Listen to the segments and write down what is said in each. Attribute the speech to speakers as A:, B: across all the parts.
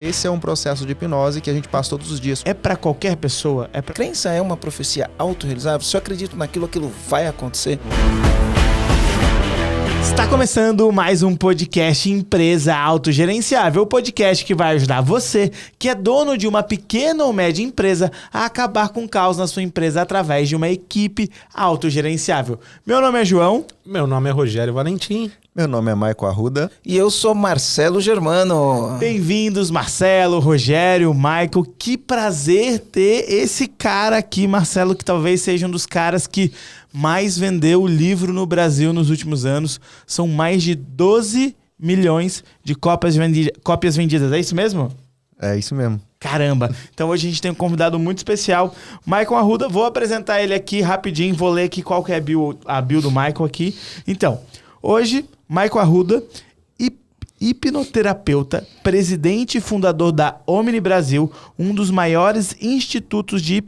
A: Esse é um processo de hipnose que a gente passa todos os dias.
B: É para qualquer pessoa?
C: Crença é uma profecia autorrealizável? Se eu acredito naquilo, aquilo vai acontecer?
B: Está começando mais um podcast Empresa Autogerenciável, o podcast que vai ajudar você, que é dono de uma pequena ou média empresa, a acabar com o caos na sua empresa através de uma equipe autogerenciável. Meu nome é João.
D: Meu nome é Rogério Valentim.
A: Meu nome é Maico Arruda.
C: E eu sou Marcelo Germano.
B: Bem-vindos, Marcelo, Rogério, Maico. Que prazer ter esse cara aqui, Marcelo, que talvez seja um dos caras que mais vendeu o livro no Brasil nos últimos anos. São mais de 12 milhões de cópias vendidas. É isso mesmo?
A: É isso mesmo.
B: Caramba! Então hoje a gente tem um convidado muito especial, Michael Arruda. Vou apresentar ele aqui rapidinho, vou ler aqui qual que é a bio do Michael aqui. Então, hoje, Michael Arruda, hipnoterapeuta, presidente e fundador da Omni Brasil, um dos maiores institutos de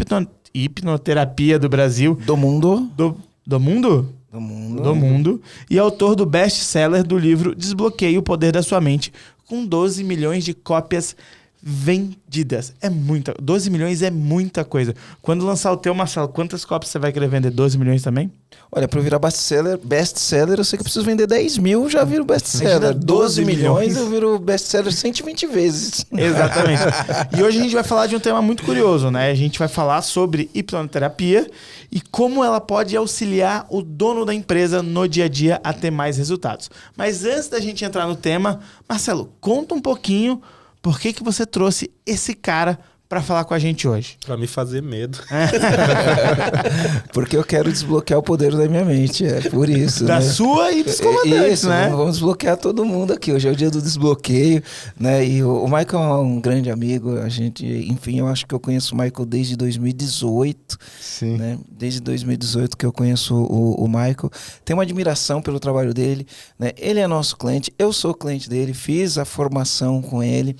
B: hipnoterapia do Brasil.
C: Do mundo.
B: Do mundo?
C: Do mundo.
B: Do mundo. E autor do best-seller do livro Desbloqueie o Poder da Sua Mente, com 12 milhões de cópias vendidas. 12 milhões é muita coisa. Quando lançar o teu, Marcelo, quantas cópias você vai querer vender? 12 milhões também?
C: Olha, para eu virar best-seller, eu sei que eu preciso vender 10 mil, já viro best-seller. 12 milhões, eu viro best-seller 120 vezes.
B: Exatamente. E hoje a gente vai falar de um tema muito curioso, né? A gente vai falar sobre hipnoterapia e como ela pode auxiliar o dono da empresa no dia a dia a ter mais resultados. Mas antes da gente entrar no tema, Marcelo, conta um pouquinho por que você trouxe esse cara para falar com a gente hoje.
D: Pra me fazer medo.
C: Porque eu quero desbloquear o poder da minha mente, é por isso.
B: Da
C: né?
B: sua e dos comandantes,
C: isso,
B: né?
C: Vamos desbloquear todo mundo aqui. Hoje é o dia do desbloqueio, né? E o Michael é um grande amigo. Eu acho que eu conheço o Michael desde 2018.
A: Sim.
C: Né? Desde 2018 que eu conheço o Michael. Tenho uma admiração pelo trabalho dele, né? Ele é nosso cliente, eu sou cliente dele, fiz a formação com ele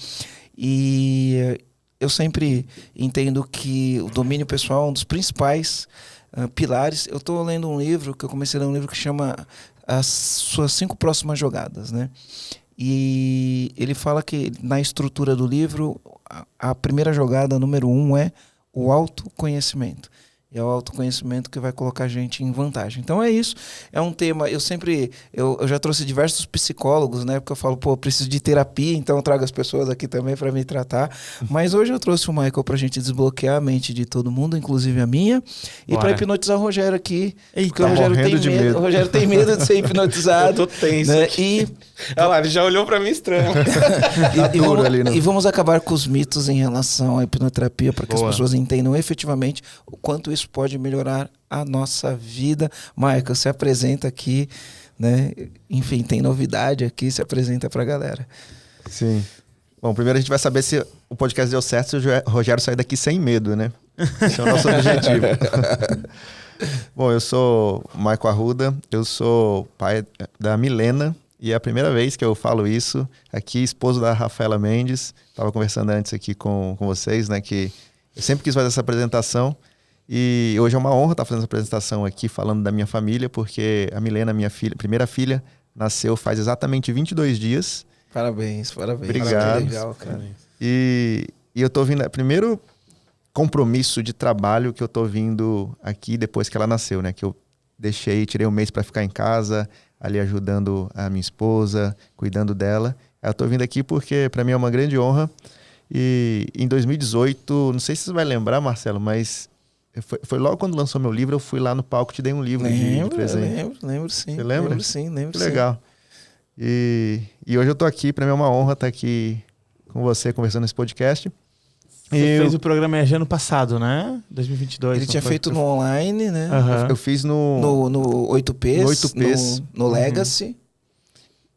C: e eu sempre entendo que o domínio pessoal é um dos principais pilares. Eu estou lendo um livro, que eu comecei a ler um livro que chama As Suas 5 Próximas Jogadas, né? E ele fala que na estrutura do livro, a primeira jogada, número 1, é o autoconhecimento. E é o autoconhecimento que vai colocar a gente em vantagem. Então é isso. É um tema... Eu já trouxe diversos psicólogos, né? Porque eu falo, eu preciso de terapia, então eu trago as pessoas aqui também para me tratar. Mas hoje eu trouxe o Michael pra gente desbloquear a mente de todo mundo, inclusive a minha. E para hipnotizar o Rogério aqui. Porque o Rogério tem medo. O Rogério tem medo de ser hipnotizado.
D: Eu tô tenso.
C: Né?
D: Olha lá, ele já olhou pra mim estranho.
C: E vamos acabar com os mitos em relação à hipnoterapia, para que as pessoas entendam efetivamente o quanto isso pode melhorar a nossa vida. Michael, se apresenta aqui, né? Enfim, tem novidade aqui, se apresenta pra galera.
A: Sim. Bom, primeiro a gente vai saber se o podcast deu certo, se o Rogério sair daqui sem medo, né? Esse é o nosso objetivo. Bom, eu sou Maico Arruda, eu sou pai da Milena, e é a primeira vez que eu falo isso aqui, esposo da Rafaela Mendes. Estava conversando antes aqui com vocês, né? Que eu sempre quis fazer essa apresentação. E hoje é uma honra estar fazendo essa apresentação aqui, falando da minha família, porque a Milena, minha filha, primeira filha, nasceu faz exatamente 22 dias.
C: Parabéns.
A: Obrigado.
C: Que legal, cara.
A: E eu tô vindo... Primeiro compromisso de trabalho que eu tô vindo aqui depois que ela nasceu, né? Que eu tirei um mês para ficar em casa, ali ajudando a minha esposa, cuidando dela. Eu tô vindo aqui porque para mim é uma grande honra. E em 2018, não sei se você vai lembrar, Marcelo, mas... Foi logo quando lançou meu livro, eu fui lá no palco, te dei um livro de presente.
C: Lembro sim.
A: Você lembra?
C: Lembro sim.
A: Que legal. E hoje eu tô aqui, pra mim é uma honra estar aqui com você, conversando nesse podcast.
B: Você fez o programa ano passado, né? 2022.
C: Ele tinha feito no online, né?
B: Uhum.
A: Eu fiz no
C: 8Ps.
A: No 8Ps.
C: No Legacy.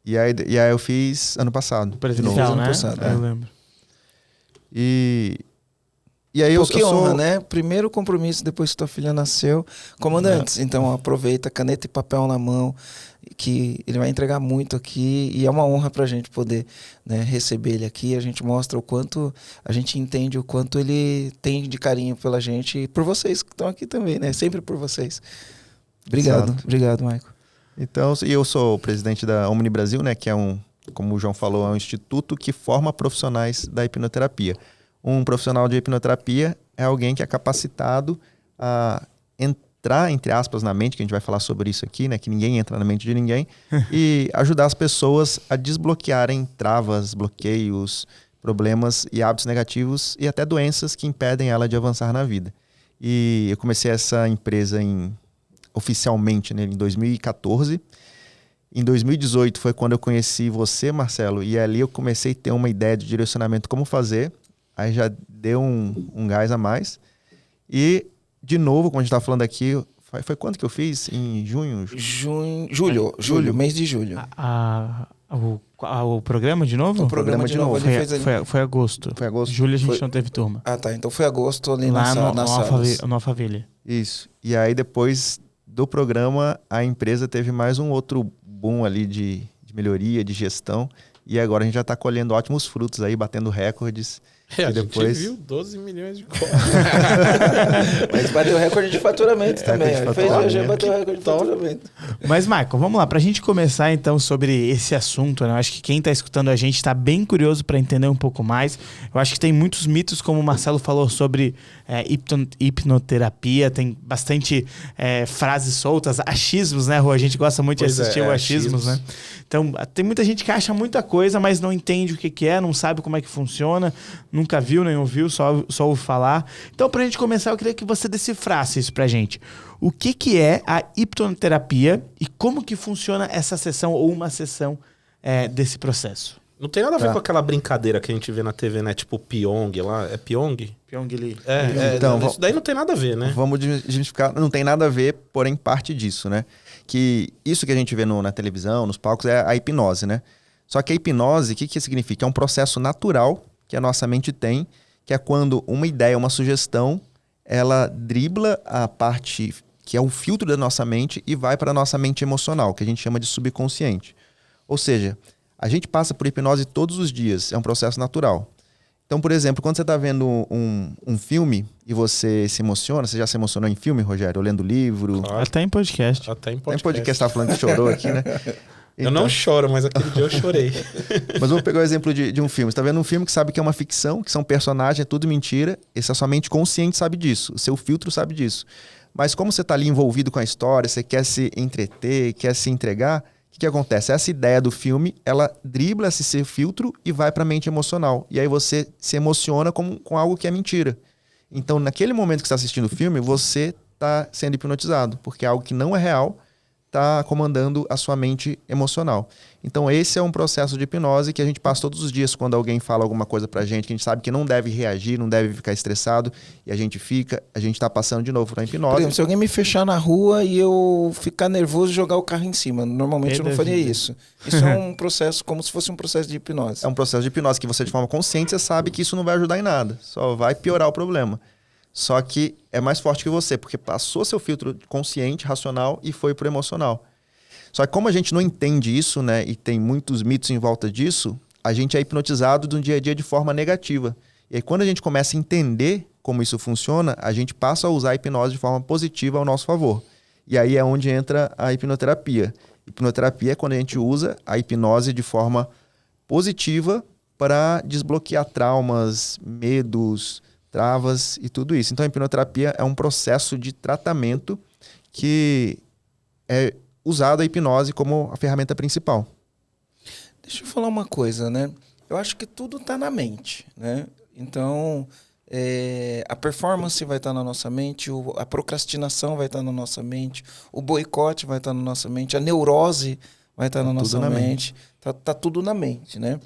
A: E aí eu fiz ano passado.
B: Presencial, né?
C: Ano passado,
B: Eu lembro.
A: E aí
C: que honra, né? Primeiro compromisso depois que tua filha nasceu. Comandantes, então aproveita, caneta e papel na mão, que ele vai entregar muito aqui e é uma honra pra gente poder, né, receber ele aqui. A gente mostra o quanto, a gente entende o quanto ele tem de carinho pela gente e por vocês que estão aqui também, né? Sempre por vocês. Obrigado,
A: Exato.
C: Obrigado, Michael.
A: Então, eu sou o presidente da Omni Brasil, né? Que é um como o João falou, é um instituto que forma profissionais da hipnoterapia. Um profissional de hipnoterapia é alguém que é capacitado a entrar, entre aspas, na mente, que a gente vai falar sobre isso aqui, né? Que ninguém entra na mente de ninguém, e ajudar as pessoas a desbloquearem travas, bloqueios, problemas e hábitos negativos e até doenças que impedem ela de avançar na vida. E eu comecei essa empresa oficialmente, né, em 2014. Em 2018 foi quando eu conheci você, Marcelo, e ali eu comecei a ter uma ideia de direcionamento como fazer. Aí já deu um gás a mais. E, de novo, como a gente está falando aqui, foi quanto que eu fiz? Em junho?
C: Julho, mês de julho.
B: O programa de novo?
C: O programa de novo.
B: Foi agosto.
A: Foi agosto.
B: Julho a gente não teve turma.
C: Ah, tá. Então foi agosto ali
B: Lá
C: na
B: no Alphaville.
A: Isso. E aí, depois do programa, a empresa teve mais um outro boom ali de melhoria, de gestão. E agora a gente já está colhendo ótimos frutos aí, batendo recordes.
D: A
A: e depois...
D: gente viu 12 milhões de cópias.
C: Mas bateu recorde de faturamento também. Já bateu recorde de faturamento.
B: Mas, Michael, vamos lá. Pra gente começar, então, sobre esse assunto, né? Eu acho que quem tá escutando a gente tá bem curioso para entender um pouco mais. Eu acho que tem muitos mitos, como o Marcelo falou, sobre hipnoterapia. Tem bastante frases soltas, achismos, né, Rô? A gente gosta muito de assistir o achismos, né? Então, tem muita gente que acha muita coisa, mas não entende o que é, não sabe como é que funciona, nunca viu, nem ouviu, só ouve falar. Então, pra gente começar, eu queria que você decifrasse isso pra gente. O que é a hipnoterapia e como que funciona essa sessão ou uma sessão desse processo?
D: Não tem nada a ver com aquela brincadeira que a gente vê na TV, né? Tipo Pyong lá. É Pyong?
B: Pyong Lee.
A: Então,
D: isso daí não tem nada a ver, né?
A: Vamos desmistificar. Não tem nada a ver, porém parte disso, né? Que isso que a gente vê na televisão, nos palcos, é a hipnose, né? Só que a hipnose, o que significa? É um processo natural que a nossa mente tem, que é quando uma ideia, uma sugestão, ela dribla a parte que é o filtro da nossa mente e vai para a nossa mente emocional, que a gente chama de subconsciente. Ou seja, a gente passa por hipnose todos os dias, é um processo natural. Então, por exemplo, quando você está vendo um filme e você se emociona, você já se emocionou em filme, Rogério? Ou lendo livro?
D: Claro.
B: Até em podcast.
D: Até em
A: Tem podcast, tá falando que chorou aqui, né?
D: Eu não choro, mas aquele dia eu chorei.
A: Mas vamos pegar o exemplo de um filme. Você tá vendo um filme que sabe que é uma ficção, que são personagens, é tudo mentira. Essa sua mente consciente sabe disso. O seu filtro sabe disso. Mas como você tá ali envolvido com a história, você quer se entreter, quer se entregar, o que acontece? Essa ideia do filme, ela dribla esse seu filtro e vai para a mente emocional. E aí você se emociona com algo que é mentira. Então, naquele momento que você está assistindo o filme, você está sendo hipnotizado, porque algo que não é real está comandando a sua mente emocional. Então, esse é um processo de hipnose que a gente passa todos os dias quando alguém fala alguma coisa pra gente, que a gente sabe que não deve reagir, não deve ficar estressado, e a gente está passando de novo pra
C: Por
A: hipnose.
C: exemplo, se alguém me fechar na rua e eu ficar nervoso e jogar o carro em cima, normalmente eu não faria isso. Isso é um processo, como se fosse um processo de hipnose.
A: É um processo de hipnose que você, de forma consciente, você sabe que isso não vai ajudar em nada, só vai piorar o problema. Só que é mais forte que você, porque passou seu filtro consciente, racional e foi pro emocional. Só que como a gente não entende isso, né, e tem muitos mitos em volta disso, a gente é hipnotizado do dia a dia de forma negativa. E aí quando a gente começa a entender como isso funciona, a gente passa a usar a hipnose de forma positiva ao nosso favor. E aí é onde entra a hipnoterapia. Hipnoterapia é quando a gente usa a hipnose de forma positiva para desbloquear traumas, medos, travas e tudo isso. Então a hipnoterapia é um processo de tratamento que é usado a hipnose como a ferramenta principal.
C: Deixa eu falar uma coisa, né? Eu acho que tudo está na mente, né? Então, a performance vai estar na nossa mente, a procrastinação vai estar na nossa mente, o boicote vai estar na nossa mente, a neurose vai estar na nossa mente. Tá tudo na mente, né?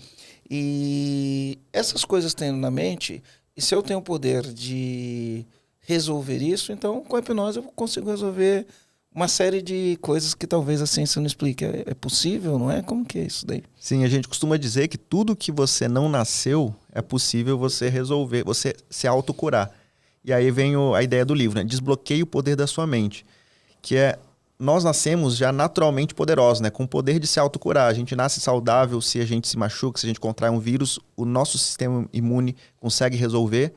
C: E essas coisas tendo na mente, e se eu tenho o poder de resolver isso, então com a hipnose eu consigo resolver uma série de coisas que talvez a ciência não explique. É possível, não é? Como que é isso daí?
A: Sim, a gente costuma dizer que tudo que você não nasceu é possível você resolver, você se autocurar. E aí vem a ideia do livro, né? Desbloqueie o poder da sua mente. Que é, nós nascemos já naturalmente poderosos, né? Com o poder de se autocurar. A gente nasce saudável se a gente se machuca, se a gente contrai um vírus, o nosso sistema imune consegue resolver.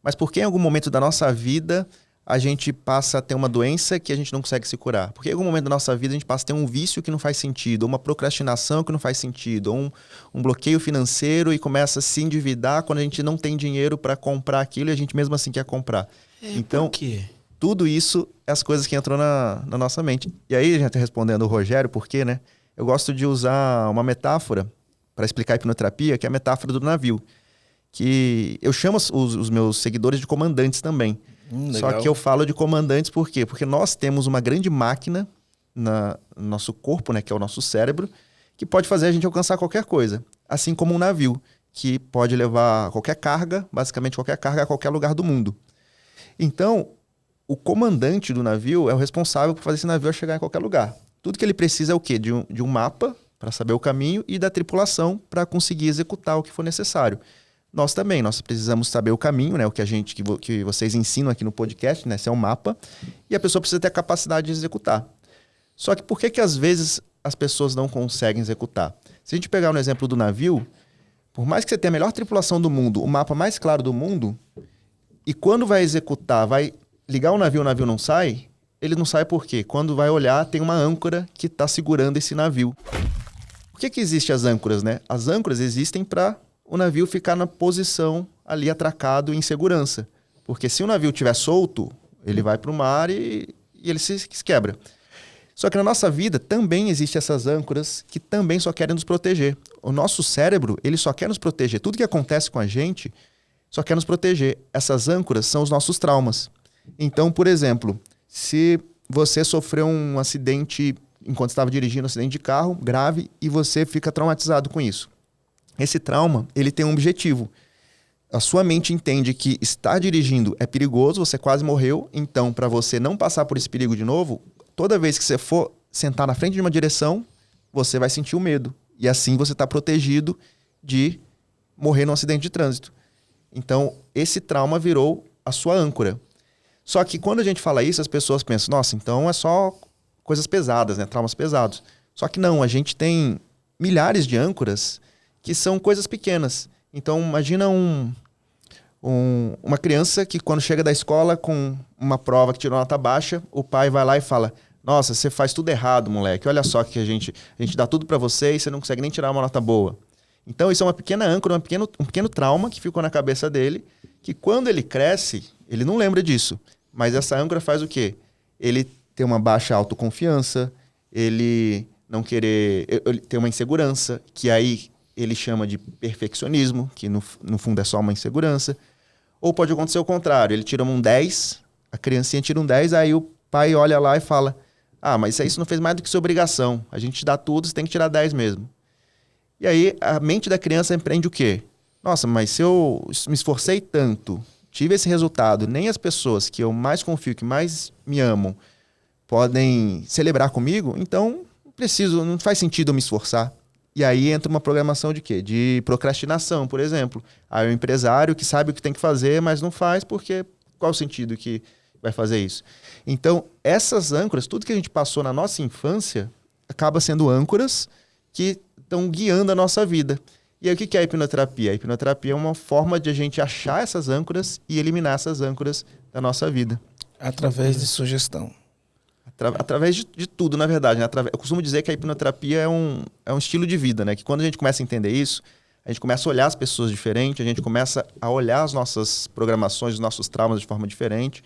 A: Mas porque em algum momento da nossa vida a gente passa a ter uma doença que a gente não consegue se curar? Porque em algum momento da nossa vida a gente passa a ter um vício que não faz sentido, ou uma procrastinação que não faz sentido, ou um bloqueio financeiro e começa a se endividar quando a gente não tem dinheiro para comprar aquilo e a gente mesmo assim quer comprar. Então,
B: por quê?
A: tudo isso é as coisas que entram na nossa mente. E aí, a gente respondendo o Rogério, por quê, né? Eu gosto de usar uma metáfora para explicar a hipnoterapia, que é a metáfora do navio. Que eu chamo os meus seguidores de comandantes também. Só que eu falo de comandantes por quê? Porque nós temos uma grande máquina no nosso corpo, né, que é o nosso cérebro, que pode fazer a gente alcançar qualquer coisa. Assim como um navio, que pode levar qualquer carga, basicamente qualquer carga, a qualquer lugar do mundo. Então, o comandante do navio é o responsável por fazer esse navio chegar em qualquer lugar. Tudo que ele precisa é o quê? De um mapa para saber o caminho e da tripulação para conseguir executar o que for necessário. Nós também, nós precisamos saber o caminho, né? O que que vocês ensinam aqui no podcast, né? Esse é um mapa. E a pessoa precisa ter a capacidade de executar. Só que por que às vezes as pessoas não conseguem executar? Se a gente pegar no exemplo do navio, por mais que você tenha a melhor tripulação do mundo, o mapa mais claro do mundo, e quando vai executar, vai ligar o navio não sai, ele não sai por quê? Quando vai olhar, tem uma âncora que está segurando esse navio. Por que existem as âncoras, né? As âncoras existem para o navio ficar na posição ali atracado em segurança. Porque se o navio estiver solto, ele vai para o mar e ele se quebra. Só que na nossa vida também existem essas âncoras que também só querem nos proteger. O nosso cérebro, ele só quer nos proteger. Tudo que acontece com a gente só quer nos proteger. Essas âncoras são os nossos traumas. Então, por exemplo, se você sofreu um acidente enquanto estava dirigindo, um acidente de carro grave, e você fica traumatizado com isso. Esse trauma, ele tem um objetivo. A sua mente entende que estar dirigindo é perigoso, você quase morreu, então para você não passar por esse perigo de novo, toda vez que você for sentar na frente de uma direção, você vai sentir o medo. E assim você está protegido de morrer num acidente de trânsito. Então, esse trauma virou a sua âncora. Só que quando a gente fala isso, as pessoas pensam, nossa, então é só coisas pesadas, né? Traumas pesados. Só que não, a gente tem milhares de âncoras que são coisas pequenas. Então, imagina uma criança que quando chega da escola com uma prova que tirou nota baixa, o pai vai lá e fala, nossa, você faz tudo errado, moleque. Olha só que a gente dá tudo pra você e você não consegue nem tirar uma nota boa. Então, isso é uma pequena âncora, um pequeno trauma que ficou na cabeça dele, que quando ele cresce, ele não lembra disso. Mas essa âncora faz o quê? Ele tem uma baixa autoconfiança, ele não querer... Ele tem uma insegurança, que aí ele chama de perfeccionismo, que no fundo é só uma insegurança. Ou pode acontecer o contrário, ele tira um 10, a criancinha tira um 10, aí o pai olha lá e fala, mas isso não fez mais do que sua obrigação, a gente te dá tudo, você tem que tirar 10 mesmo. E aí a mente da criança empreende o quê? Nossa, mas se eu me esforcei tanto, tive esse resultado, nem as pessoas que eu mais confio, que mais me amam, podem celebrar comigo, então não faz sentido eu me esforçar. E aí entra uma programação de quê? De procrastinação, por exemplo. Aí o empresário que sabe o que tem que fazer, mas não faz porque qual o sentido que vai fazer isso? Então, essas âncoras, tudo que a gente passou na nossa infância, acaba sendo âncoras que estão guiando a nossa vida. E aí o que é a hipnoterapia? A hipnoterapia é uma forma de a gente achar essas âncoras e eliminar essas âncoras da nossa vida.
C: Através de sugestão.
A: Através de tudo, na verdade. Né? Eu costumo dizer que a hipnoterapia é um estilo de vida, né? Que quando a gente começa a entender isso, a gente começa a olhar as pessoas diferente, a gente começa a olhar as nossas programações, os nossos traumas de forma diferente,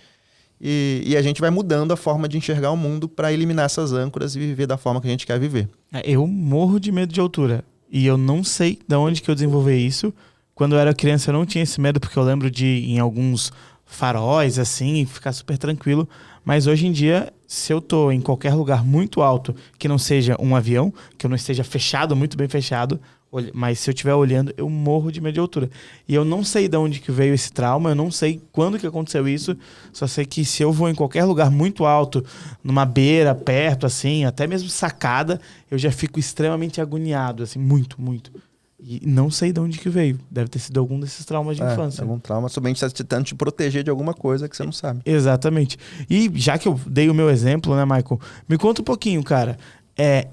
A: e a gente vai mudando a forma de enxergar o mundo para eliminar essas âncoras e viver da forma que a gente quer viver.
B: Eu morro de medo de altura. E eu não sei de onde que eu desenvolvi isso. Quando eu era criança eu não tinha esse medo, porque eu lembro de ir em alguns faróis, assim, e ficar super tranquilo. Mas hoje em dia, se eu tô em qualquer lugar muito alto, que não seja um avião, que eu não esteja fechado, muito bem fechado, mas se eu estiver olhando, eu morro de medo de altura. E eu não sei de onde que veio esse trauma, eu não sei quando que aconteceu isso, só sei que se eu vou em qualquer lugar muito alto, numa beira, perto, assim, até mesmo sacada, eu já fico extremamente agoniado, assim, muito, muito. E não sei de onde que veio. Deve ter sido algum desses traumas de infância.
A: Algum trauma, somente está tentando te proteger de alguma coisa que você não sabe.
B: Exatamente. E já que eu dei o meu exemplo, né, Michael? Me conta um pouquinho, cara.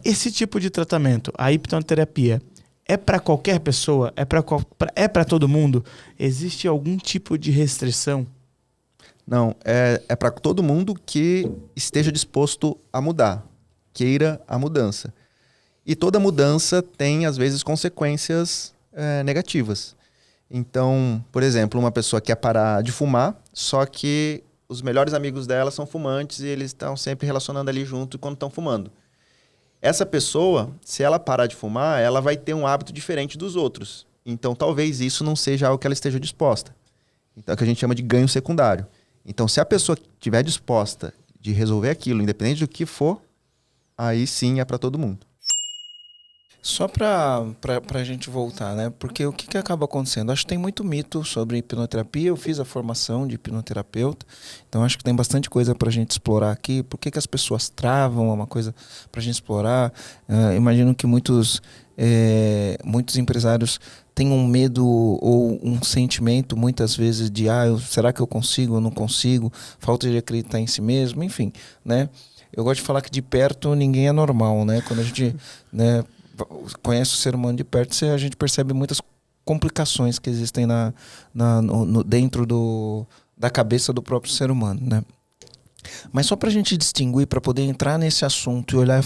B: Esse tipo de tratamento, a hipnoterapia, é para qualquer pessoa? É para todo mundo? Existe algum tipo de restrição?
A: Não, é para todo mundo que esteja disposto a mudar, queira a mudança. E toda mudança tem, às vezes, consequências negativas. Então, por exemplo, uma pessoa quer parar de fumar, só que os melhores amigos dela são fumantes e eles estão sempre relacionando ali junto quando estão fumando. Essa pessoa, se ela parar de fumar, ela vai ter um hábito diferente dos outros. Então, talvez isso não seja algo que ela esteja disposta. Então, é o que a gente chama de ganho secundário. Então, se a pessoa estiver disposta de resolver aquilo, independente do que for, aí sim é para todo mundo.
C: Só para a gente voltar, né? Porque o que acaba acontecendo? Acho que tem muito mito sobre hipnoterapia. Eu fiz a formação de hipnoterapeuta, então acho que tem bastante coisa para a gente explorar aqui. Por que as pessoas travam? É uma coisa para a gente explorar. Imagino que muitos empresários têm um medo ou um sentimento, muitas vezes, de será que eu consigo ou não consigo? Falta de acreditar em si mesmo, enfim, né? Eu gosto de falar que de perto ninguém é normal, né? Quando a gente conhece o ser humano de perto, a gente percebe muitas complicações que existem dentro da cabeça do próprio ser humano, né? Mas só para a gente distinguir, para poder entrar nesse assunto e olhar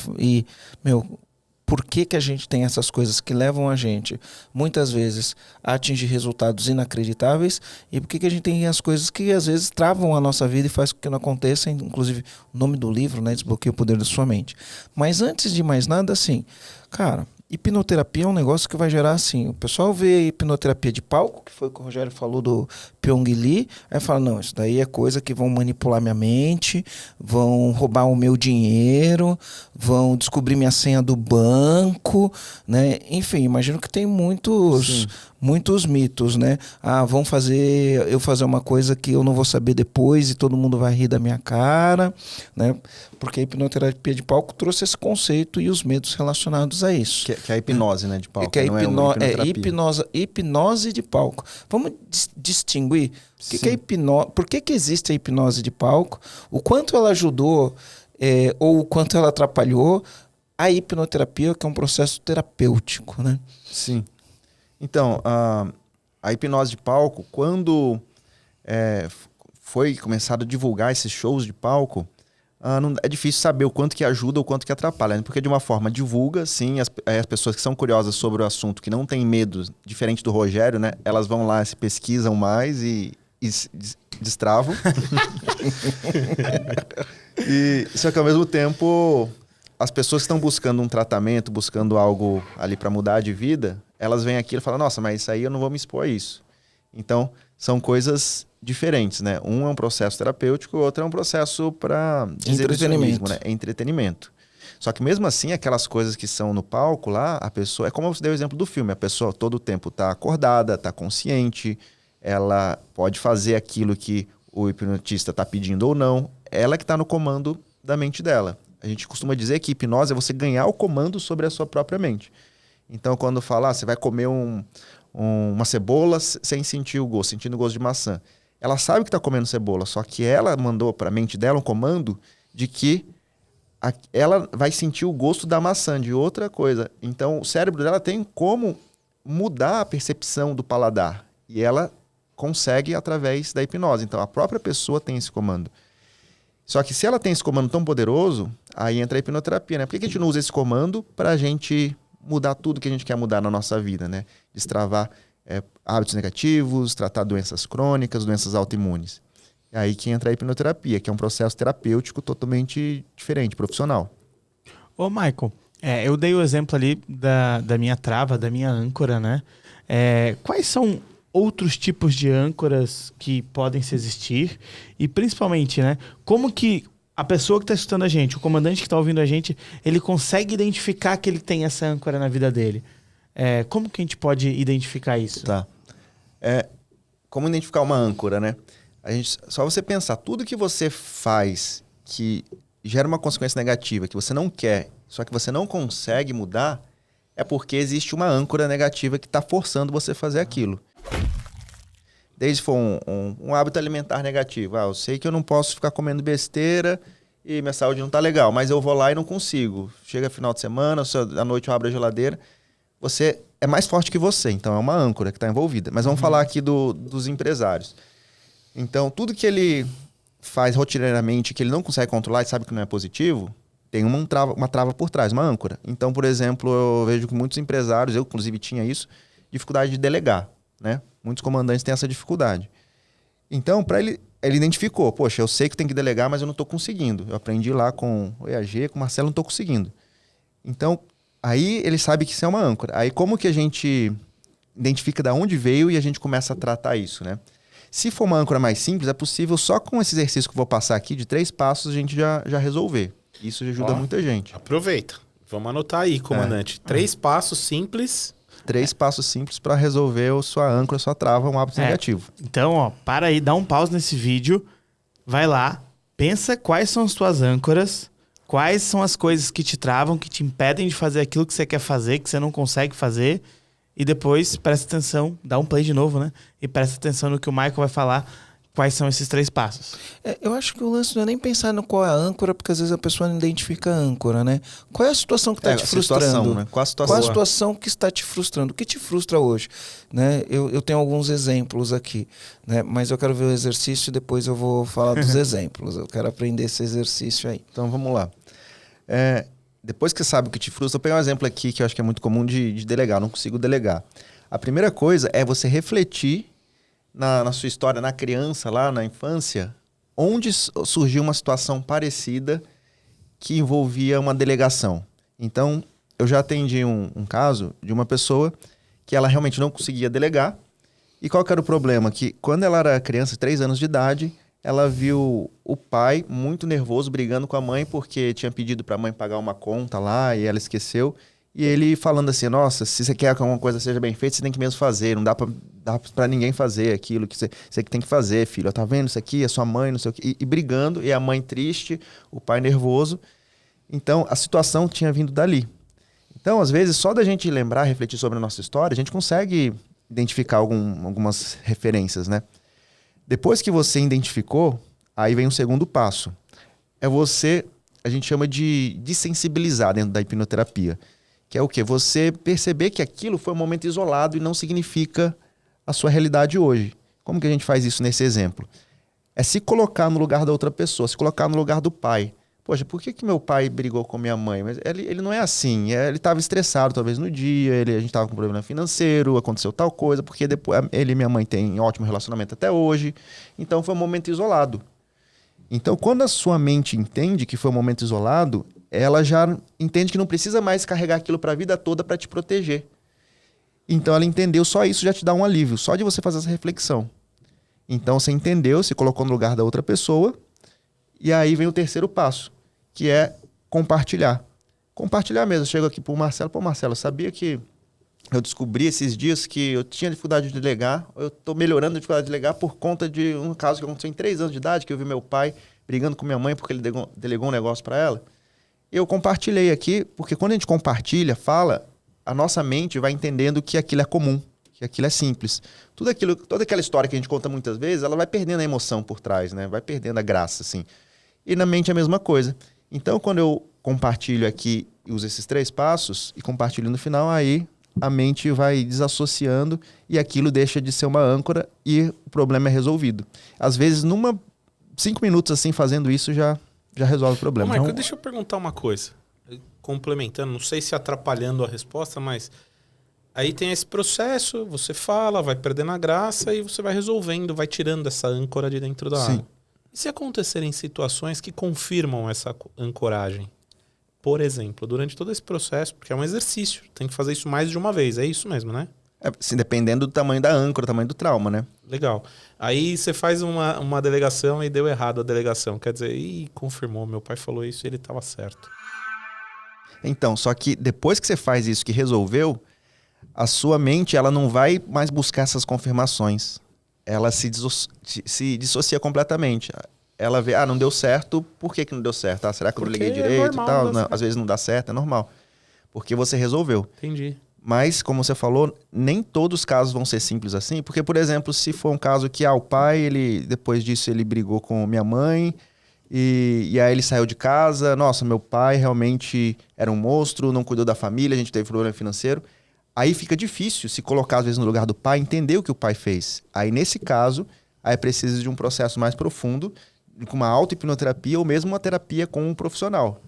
C: por que a gente tem essas coisas que levam a gente, muitas vezes, a atingir resultados inacreditáveis, e por que a gente tem as coisas que, às vezes, travam a nossa vida e faz com que não aconteça, inclusive o nome do livro, né, Desbloqueia o Poder da Sua Mente. Mas antes de mais nada, assim, cara, hipnoterapia é um negócio que vai gerar assim, o pessoal vê hipnoterapia de palco, que foi o que o Rogério falou do Pyong Lee, aí fala, não, isso daí é coisa que vão manipular minha mente, vão roubar o meu dinheiro, vão descobrir minha senha do banco, né? Enfim, imagino que tem muitos mitos, né? Vão eu fazer uma coisa que eu não vou saber depois e todo mundo vai rir da minha cara, né? Porque a hipnoterapia de palco trouxe esse conceito e os medos relacionados a isso.
A: Que é a hipnose, né, de palco.
C: Que é hipnose de palco. Vamos distinguir o que é hipnose, por que existe a hipnose de palco, o quanto ela ajudou ou o quanto ela atrapalhou a hipnoterapia, que é um processo terapêutico, né?
A: Sim. Então, a hipnose de palco, quando foi começado a divulgar esses shows de palco, é difícil saber o quanto que ajuda ou o quanto que atrapalha, né? Porque de uma forma divulga, sim, as pessoas que são curiosas sobre o assunto, que não têm medo, diferente do Rogério, né? Elas vão lá, se pesquisam mais e destravam. Só que ao mesmo tempo, as pessoas que estão buscando um tratamento, buscando algo ali para mudar de vida, elas vêm aqui e falam, nossa, mas isso aí eu não vou me expor a isso. Então, são coisas diferentes, né? Um é um processo terapêutico, o outro é um processo para
C: entretenimento,
A: né? É entretenimento. Só que mesmo assim, aquelas coisas que são no palco lá, a pessoa... É como você deu o exemplo do filme. A pessoa todo o tempo está acordada, está consciente, ela pode fazer aquilo que o hipnotista está pedindo ou não. Ela que está no comando da mente dela. A gente costuma dizer que hipnose é você ganhar o comando sobre a sua própria mente. Então, quando fala, você vai comer uma cebola sem sentir o gosto, sentindo o gosto de maçã. Ela sabe que está comendo cebola, só que ela mandou para a mente dela um comando de que ela vai sentir o gosto da maçã, de outra coisa. Então, o cérebro dela tem como mudar a percepção do paladar. E ela consegue através da hipnose. Então, a própria pessoa tem esse comando. Só que se ela tem esse comando tão poderoso, aí entra a hipnoterapia, né? Por que a gente não usa esse comando para a gente mudar tudo que a gente quer mudar na nossa vida, né? Destravar hábitos negativos, tratar doenças crônicas, doenças autoimunes. É aí que entra a hipnoterapia, que é um processo terapêutico totalmente diferente, profissional.
B: Ô, Michael, eu dei o exemplo ali da minha trava, da minha âncora, né? Quais são outros tipos de âncoras que podem se existir? E principalmente, né? Como que a pessoa que está escutando a gente, o comandante que está ouvindo a gente, ele consegue identificar que ele tem essa âncora na vida dele? Como que a gente pode identificar isso?
A: Tá. Como identificar uma âncora, né? Só você pensar, tudo que você faz que gera uma consequência negativa, que você não quer, só que você não consegue mudar, é porque existe uma âncora negativa que está forçando você a fazer aquilo. Desde se for um hábito alimentar negativo. Eu sei que eu não posso ficar comendo besteira e minha saúde não está legal, mas eu vou lá e não consigo. Chega final de semana, à noite eu abro a geladeira, você é mais forte que você, então é uma âncora que está envolvida. Mas vamos falar aqui dos empresários. Então, tudo que ele faz rotineiramente, que ele não consegue controlar e sabe que não é positivo, tem uma trava por trás, uma âncora. Então, por exemplo, eu vejo que muitos empresários, eu inclusive tinha isso, dificuldade de delegar, né? Muitos comandantes têm essa dificuldade. Então, para ele identificou, poxa, eu sei que tem que delegar, mas eu não estou conseguindo. Eu aprendi lá com o EAG, com o Marcelo, não estou conseguindo. Então, aí ele sabe que isso é uma âncora. Aí como que a gente identifica de onde veio e a gente começa a tratar isso, né? Se for uma âncora mais simples, é possível só com esse exercício que eu vou passar aqui, de 3 passos, a gente já resolver. Isso já ajuda muita gente.
D: Aproveita. Vamos anotar aí, comandante. 3 passos simples.
A: 3 passos simples para resolver a sua âncora, a sua trava, um hábito negativo.
B: Então, ó, para aí, dá um pause nesse vídeo, vai lá, pensa quais são as tuas âncoras, quais são as coisas que te travam, que te impedem de fazer aquilo que você quer fazer, que você não consegue fazer, e depois presta atenção, dá um play de novo, né? E presta atenção no que o Michael vai falar, quais são esses 3 passos.
C: Eu acho que o lance não é nem pensar no qual é a âncora, porque às vezes a pessoa não identifica a âncora, né? Qual é a situação que está te frustrando?
A: Né? Qual a situação?
C: Qual a situação que está te frustrando? O que te frustra hoje? Né? Eu tenho alguns exemplos aqui, né? Mas eu quero ver o exercício e depois eu vou falar dos exemplos. Eu quero aprender esse exercício aí.
A: Então vamos lá. Depois que você sabe o que te frustra, eu vou pegar um exemplo aqui que eu acho que é muito comum de delegar, eu não consigo delegar. A primeira coisa é você refletir na sua história, na criança, lá na infância, onde surgiu uma situação parecida que envolvia uma delegação. Então, eu já atendi um caso de uma pessoa que ela realmente não conseguia delegar. E qual que era o problema? Que quando ela era criança, 3 anos de idade, ela viu o pai muito nervoso, brigando com a mãe, porque tinha pedido para a mãe pagar uma conta lá e ela esqueceu. E ele falando assim, nossa, se você quer que alguma coisa seja bem feita, você tem que mesmo fazer. Não dá pra ninguém fazer aquilo que você que tem que fazer, filho. Tá vendo isso aqui? É sua mãe, não sei o quê. E brigando, e a mãe triste, o pai nervoso. Então, a situação tinha vindo dali. Então, às vezes, só da gente lembrar, refletir sobre a nossa história, a gente consegue identificar algumas referências, né? Depois que você identificou, aí vem o segundo passo. É você, a gente chama de desensibilizar dentro da hipnoterapia. Que é o quê? Você perceber que aquilo foi um momento isolado e não significa a sua realidade hoje. Como que a gente faz isso nesse exemplo? É se colocar no lugar da outra pessoa, se colocar no lugar do pai. Poxa, por que meu pai brigou com minha mãe? Mas ele não é assim. Ele estava estressado talvez no dia, a gente estava com problema financeiro, aconteceu tal coisa, porque depois ele e minha mãe têm um ótimo relacionamento até hoje. Então foi um momento isolado. Então quando a sua mente entende que foi um momento isolado, ela já entende que não precisa mais carregar aquilo para a vida toda para te proteger. Então ela entendeu, só isso já te dá um alívio, só de você fazer essa reflexão. Então você entendeu, se colocou no lugar da outra pessoa, e aí vem o terceiro passo, que é compartilhar. Compartilhar mesmo. Eu chego aqui pro Marcelo, Marcelo, sabia que eu descobri esses dias que eu tinha dificuldade de delegar, eu estou melhorando a dificuldade de delegar por conta de um caso que aconteceu em 3 anos de idade, que eu vi meu pai brigando com minha mãe porque ele delegou um negócio para ela. Eu compartilhei aqui, porque quando a gente compartilha, fala, a nossa mente vai entendendo que aquilo é comum, que aquilo é simples. Toda aquela história que a gente conta muitas vezes, ela vai perdendo a emoção por trás, né? Vai perdendo a graça, assim. E na mente é a mesma coisa. Então, quando eu compartilho aqui e uso esses 3 passos e compartilho no final, aí a mente vai desassociando e aquilo deixa de ser uma âncora e o problema é resolvido. Às vezes, 5 minutos assim, fazendo isso, já resolve o problema.
D: Ô, Michael, deixa eu perguntar uma coisa. Complementando, não sei se atrapalhando a resposta, mas aí tem esse processo, você fala, vai perdendo a graça e você vai resolvendo, vai tirando essa âncora de dentro da água. E se acontecerem situações que confirmam essa ancoragem? Por exemplo, durante todo esse processo, porque é um exercício, tem que fazer isso mais de uma vez, é isso mesmo, né?
A: Sim, dependendo do tamanho da âncora, do tamanho do trauma, né?
D: Legal. Aí você faz uma delegação e deu errado a delegação. Quer dizer, confirmou, meu pai falou isso e ele estava certo.
A: Então, só que depois que você faz isso, que resolveu, a sua mente ela não vai mais buscar essas confirmações. Ela se dissocia completamente. Ela vê, não deu certo, por que não deu certo? Será que eu liguei direito e tal? Não, às vezes não dá certo, é normal. Porque você resolveu.
D: Entendi.
A: Mas, como você falou, nem todos os casos vão ser simples assim. Porque, por exemplo, se for um caso que o pai, depois disso ele brigou com minha mãe e aí ele saiu de casa. Nossa, meu pai realmente era um monstro, não cuidou da família, a gente teve problema financeiro. Aí fica difícil se colocar, às vezes, no lugar do pai, entender o que o pai fez. Aí, nesse caso, aí precisa de um processo mais profundo com uma auto-hipnoterapia ou mesmo uma terapia com um profissional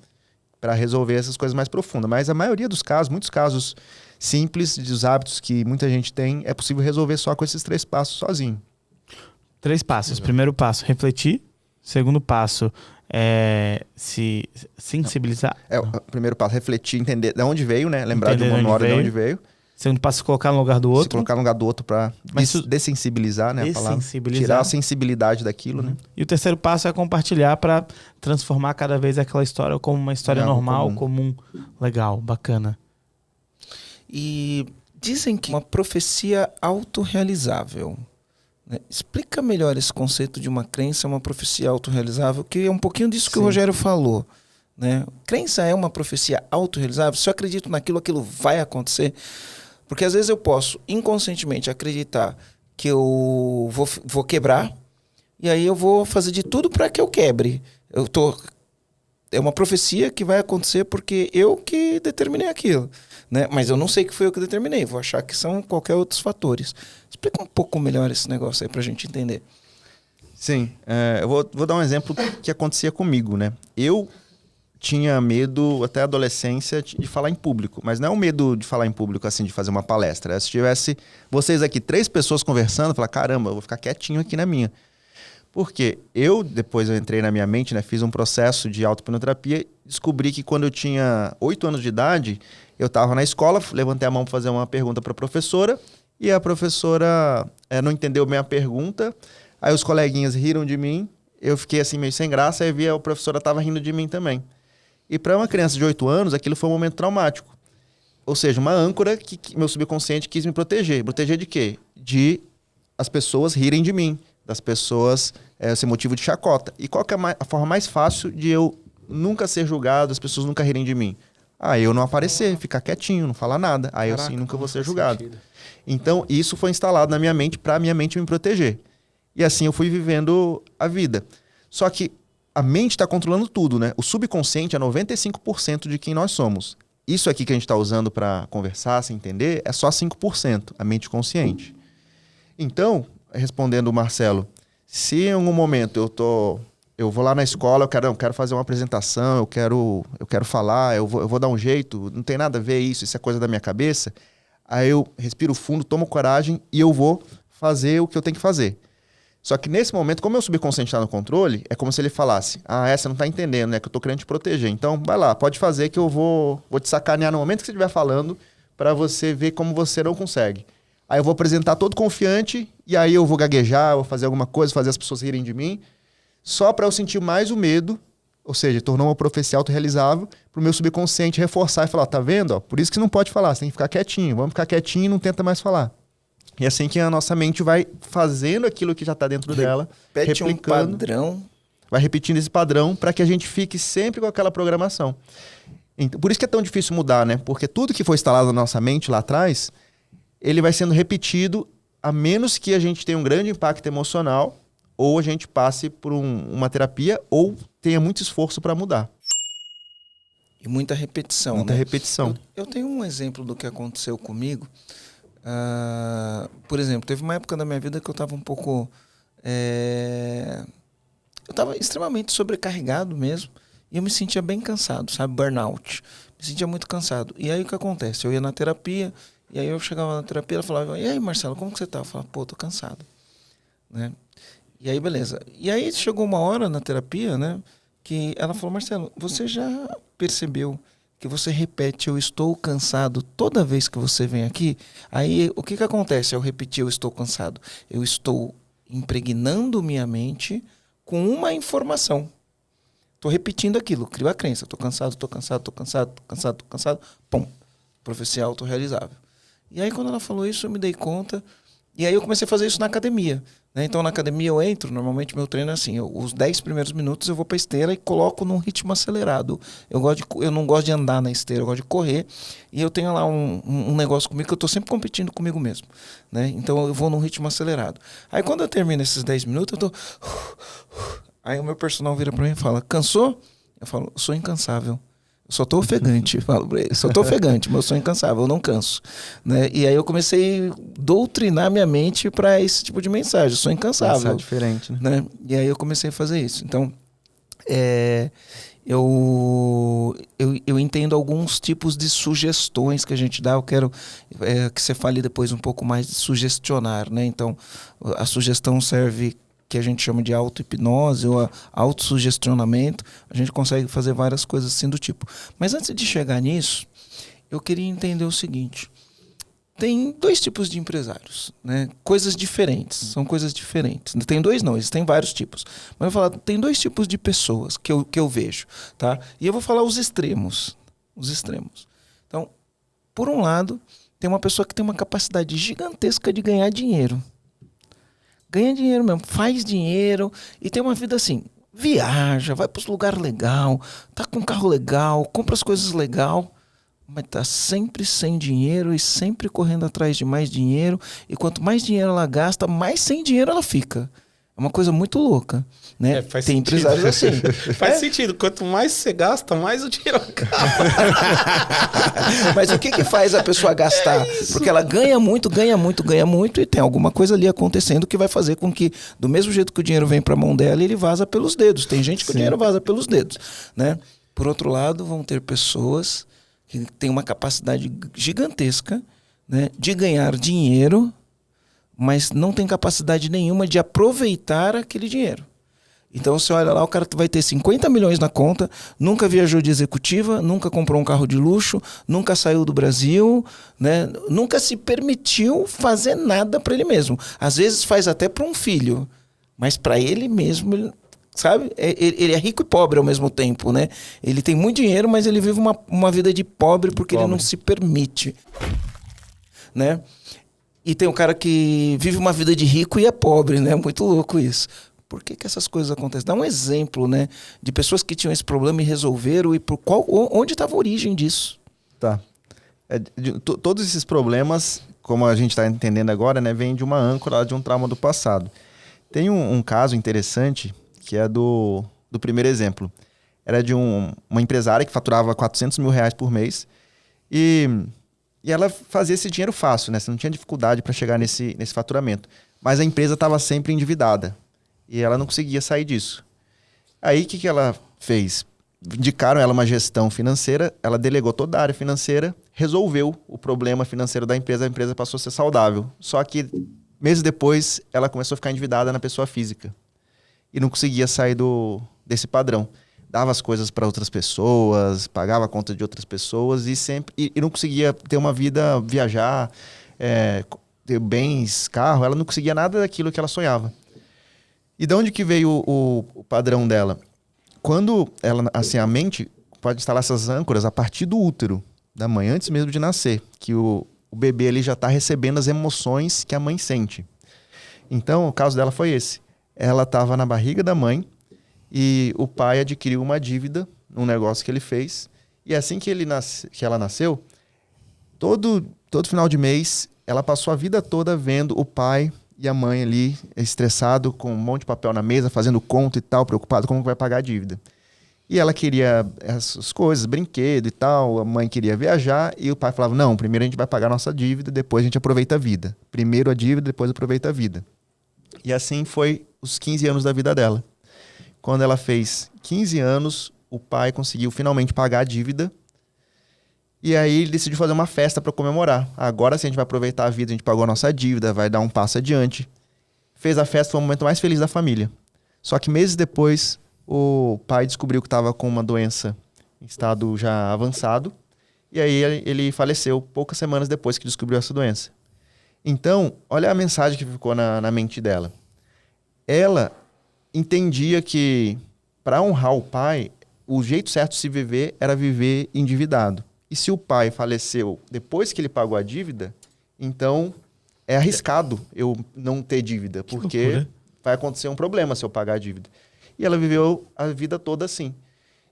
A: para resolver essas coisas mais profundas. Mas a maioria dos casos, muitos casos simples dos hábitos que muita gente tem, é possível resolver só com esses 3 passos sozinho.
B: 3 passos. Primeiro passo, refletir. Segundo passo, se sensibilizar.
A: O primeiro passo, refletir, entender de onde veio, né? Lembrar
B: Entender
A: de uma memória de onde veio.
B: Segundo passo, se colocar no lugar do
A: Se
B: outro.
A: colocar no lugar do outro para dessensibilizar, né? A palavra. Tirar a sensibilidade daquilo, né?
B: E o terceiro passo é compartilhar para transformar cada vez aquela história como uma história normal, comum, legal, bacana.
C: E dizem que uma profecia autorrealizável. Né? Explica melhor esse conceito de uma crença, uma profecia autorrealizável, que é um pouquinho disso que o Rogério falou. Né? Crença é uma profecia autorrealizável? Se eu acredito naquilo, aquilo vai acontecer? Porque às vezes eu posso inconscientemente acreditar que eu vou quebrar e aí eu vou fazer de tudo para que eu quebre. É uma profecia que vai acontecer porque eu que determinei aquilo. Né? Mas eu não sei que foi eu que determinei. Vou achar que são qualquer outros fatores. Explica um pouco melhor esse negócio aí pra gente entender.
A: Sim. Eu vou dar um exemplo que acontecia comigo, né? Eu tinha medo, até a adolescência, de falar em público. Mas não é um medo de falar em público, assim, de fazer uma palestra. Se tivesse vocês aqui, 3 pessoas conversando, eu falar, caramba, eu vou ficar quietinho aqui na minha. Porque depois eu entrei na minha mente, né? Fiz um processo de auto-hipnoterapia, descobri que quando eu tinha 8 anos de idade, eu estava na escola, levantei a mão para fazer uma pergunta para a professora, e a professora não entendeu bem a pergunta, aí os coleguinhas riram de mim, eu fiquei assim meio sem graça, aí vi a professora estava rindo de mim também. E para uma criança de 8 anos, aquilo foi um momento traumático. Ou seja, uma âncora que meu subconsciente quis me proteger. Proteger de quê? De as pessoas rirem de mim, das pessoas ser motivo de chacota. E qual que é a forma mais fácil de eu nunca ser julgado, as pessoas nunca rirem de mim? Eu não aparecer, ficar quietinho, não falar nada. Aí eu sim nunca vou ser julgado. Sentido. Então, isso foi instalado na minha mente para a minha mente me proteger. E assim eu fui vivendo a vida. Só que a mente está controlando tudo, né? O subconsciente é 95% de quem nós somos. Isso aqui que a gente está usando para conversar, se entender, é só 5%, a mente consciente. Então, respondendo o Marcelo, se em algum momento eu vou lá na escola, eu quero fazer uma apresentação, eu quero falar, eu vou dar um jeito, não tem nada a ver isso é coisa da minha cabeça, aí eu respiro fundo, tomo coragem e eu vou fazer o que eu tenho que fazer. Só que nesse momento, como meu subconsciente está no controle, é como se ele falasse, você não está entendendo, né, que eu estou querendo te proteger. Então, vai lá, pode fazer que eu vou te sacanear no momento que você estiver falando para você ver como você não consegue. Aí eu vou apresentar todo confiante e aí eu vou gaguejar, vou fazer alguma coisa, fazer as pessoas rirem de mim, só para eu sentir mais o medo, ou seja, tornou uma profecia autorrealizável, para o meu subconsciente reforçar e falar, tá vendo? Ó, por isso que você não pode falar, você tem que ficar quietinho, vamos ficar quietinho e não tenta mais falar. E assim que a nossa mente vai fazendo aquilo que já está dentro dela, replicando,
C: um padrão.
A: Vai repetindo esse padrão para que a gente fique sempre com aquela programação. Então, por isso que é tão difícil mudar, né? Porque tudo que foi instalado na nossa mente lá atrás, ele vai sendo repetido, a menos que a gente tenha um grande impacto emocional, ou a gente passe por uma terapia, ou tenha muito esforço para mudar.
C: E muita repetição.
A: Muita repetição.
C: Eu tenho um exemplo do que aconteceu comigo. Por exemplo, teve uma época da minha vida que eu estava um pouco... Eu estava extremamente sobrecarregado mesmo. E eu me sentia bem cansado, sabe? Burnout. Me sentia muito cansado. E aí o que acontece? Eu ia na terapia, e aí eu chegava na terapia, ela falava, e aí, Marcelo, como que você tá? Eu falava, tô cansado. Né? E aí, beleza. E aí chegou uma hora na terapia, né? Que ela falou, Marcelo, você já percebeu que você repete eu estou cansado toda vez que você vem aqui? Aí o que acontece ao repetir eu estou cansado? Eu estou impregnando minha mente com uma informação. Estou repetindo aquilo, crio a crença. Estou cansado, estou cansado, estou cansado, estou cansado, estou cansado. Pum, profecia autorrealizável. E aí quando ela falou isso eu me dei conta. E aí eu comecei a fazer isso na academia. Né? Então na academia eu entro, normalmente meu treino é assim, os 10 primeiros minutos eu vou para a esteira e coloco num ritmo acelerado. Eu não gosto de andar na esteira, eu gosto de correr. E eu tenho lá um negócio comigo que eu estou sempre competindo comigo mesmo. Né? Então eu vou num ritmo acelerado. Aí quando eu termino esses 10 minutos eu tô... Aí o meu personal vira para mim e fala, cansou? Eu falo, sou incansável. Eu só tô ofegante, falo pra ele. Só tô ofegante, mas eu sou incansável, eu não canso. Né? E aí eu comecei a doutrinar minha mente para esse tipo de mensagem. Eu sou incansável.
A: Pensar diferente, né?
C: Né? E aí eu comecei a fazer isso. Então, eu entendo alguns tipos de sugestões que a gente dá. Eu quero que você fale depois um pouco mais de sugestionar. Né? Então, a sugestão serve, que a gente chama de auto-hipnose ou autossugestionamento. A gente consegue fazer várias coisas assim do tipo. Mas antes de chegar nisso, eu queria entender o seguinte. Tem dois tipos de empresários, né? Coisas diferentes, são coisas diferentes. Tem dois não, existem vários tipos. Mas eu vou falar, tem dois tipos de pessoas que eu vejo, tá? E eu vou falar os extremos. Os extremos. Então, por um lado, tem uma pessoa que tem uma capacidade gigantesca de ganhar dinheiro. Ganha dinheiro mesmo, faz dinheiro e tem uma vida assim, viaja, vai para os lugares legal, tá com um carro legal, compra as coisas legal, mas tá sempre sem dinheiro e sempre correndo atrás de mais dinheiro, e quanto mais dinheiro ela gasta, mais sem dinheiro ela fica. É uma coisa muito louca, né?
D: Faz
C: tem
D: sentido.
C: empresários assim.
D: Faz sentido. Quanto mais você gasta, mais o dinheiro acaba.
C: Mas o que faz a pessoa gastar? Porque ela ganha muito, e tem alguma coisa ali acontecendo que vai fazer com que, do mesmo jeito que o dinheiro vem para a mão dela, ele vaza pelos dedos. Tem gente que o dinheiro vaza pelos dedos, né? Por outro lado, vão ter pessoas que têm uma capacidade gigantesca, né, de ganhar dinheiro, mas não tem capacidade nenhuma de aproveitar aquele dinheiro. Então você olha lá, o cara vai ter 50 milhões na conta, nunca viajou de executiva, nunca comprou um carro de luxo, nunca saiu do Brasil, né? Nunca se permitiu fazer nada para ele mesmo. Às vezes faz até para um filho, mas para ele mesmo, sabe? Ele é rico e pobre ao mesmo tempo, né? Ele tem muito dinheiro, mas ele vive uma vida de pobre porque ele não se permite, né? E tem um cara que vive uma vida de rico e é pobre, né? Muito louco isso. Por que essas coisas acontecem? Dá um exemplo, né? De pessoas que tinham esse problema e resolveram, e onde estava a origem disso?
A: Tá. Todos esses problemas, como a gente está entendendo agora, né? Vem de uma âncora, de um trauma do passado. Tem um caso interessante, que é do primeiro exemplo. Era de uma empresária que faturava R$400 mil por mês, e ela fazia esse dinheiro fácil, né? Você não tinha dificuldade para chegar nesse faturamento. Mas a empresa estava sempre endividada. E ela não conseguia sair disso. Aí o que ela fez? Indicaram ela uma gestão financeira, ela delegou toda a área financeira, resolveu o problema financeiro da empresa, a empresa passou a ser saudável. Só que meses depois ela começou a ficar endividada na pessoa física. E não conseguia sair desse padrão. Dava as coisas para outras pessoas, pagava a conta de outras pessoas e não conseguia ter uma vida, viajar, ter bens, carro. Ela não conseguia nada daquilo que ela sonhava. E de onde que veio o padrão dela? Quando ela, assim, a mente pode instalar essas âncoras a partir do útero da mãe, antes mesmo de nascer, que o bebê ali já está recebendo as emoções que a mãe sente. Então, o caso dela foi esse. Ela estava na barriga da mãe e o pai adquiriu uma dívida num negócio que ele fez. E assim que ela nasceu, todo final de mês, ela passou a vida toda vendo o pai e a mãe ali, estressado, com um monte de papel na mesa, fazendo conta e tal, preocupado como vai pagar a dívida. E ela queria essas coisas, brinquedo e tal, a mãe queria viajar, e o pai falava, não, primeiro a gente vai pagar a nossa dívida, depois a gente aproveita a vida. Primeiro a dívida, depois aproveita a vida. E assim foi os 15 anos da vida dela. Quando ela fez 15 anos, o pai conseguiu finalmente pagar a dívida. E aí ele decidiu fazer uma festa para comemorar. Agora sim a gente vai aproveitar a vida, a gente pagou a nossa dívida, vai dar um passo adiante. Fez a festa, foi o momento mais feliz da família. Só que meses depois, o pai descobriu que estava com uma doença em estado já avançado. E aí ele faleceu poucas semanas depois que descobriu essa doença. Então, olha a mensagem que ficou na mente dela. Ela entendia que, para honrar o pai, o jeito certo de se viver era viver endividado. E se o pai faleceu depois que ele pagou a dívida, então é arriscado eu não ter dívida, porque vai acontecer um problema se eu pagar a dívida. E ela viveu a vida toda assim.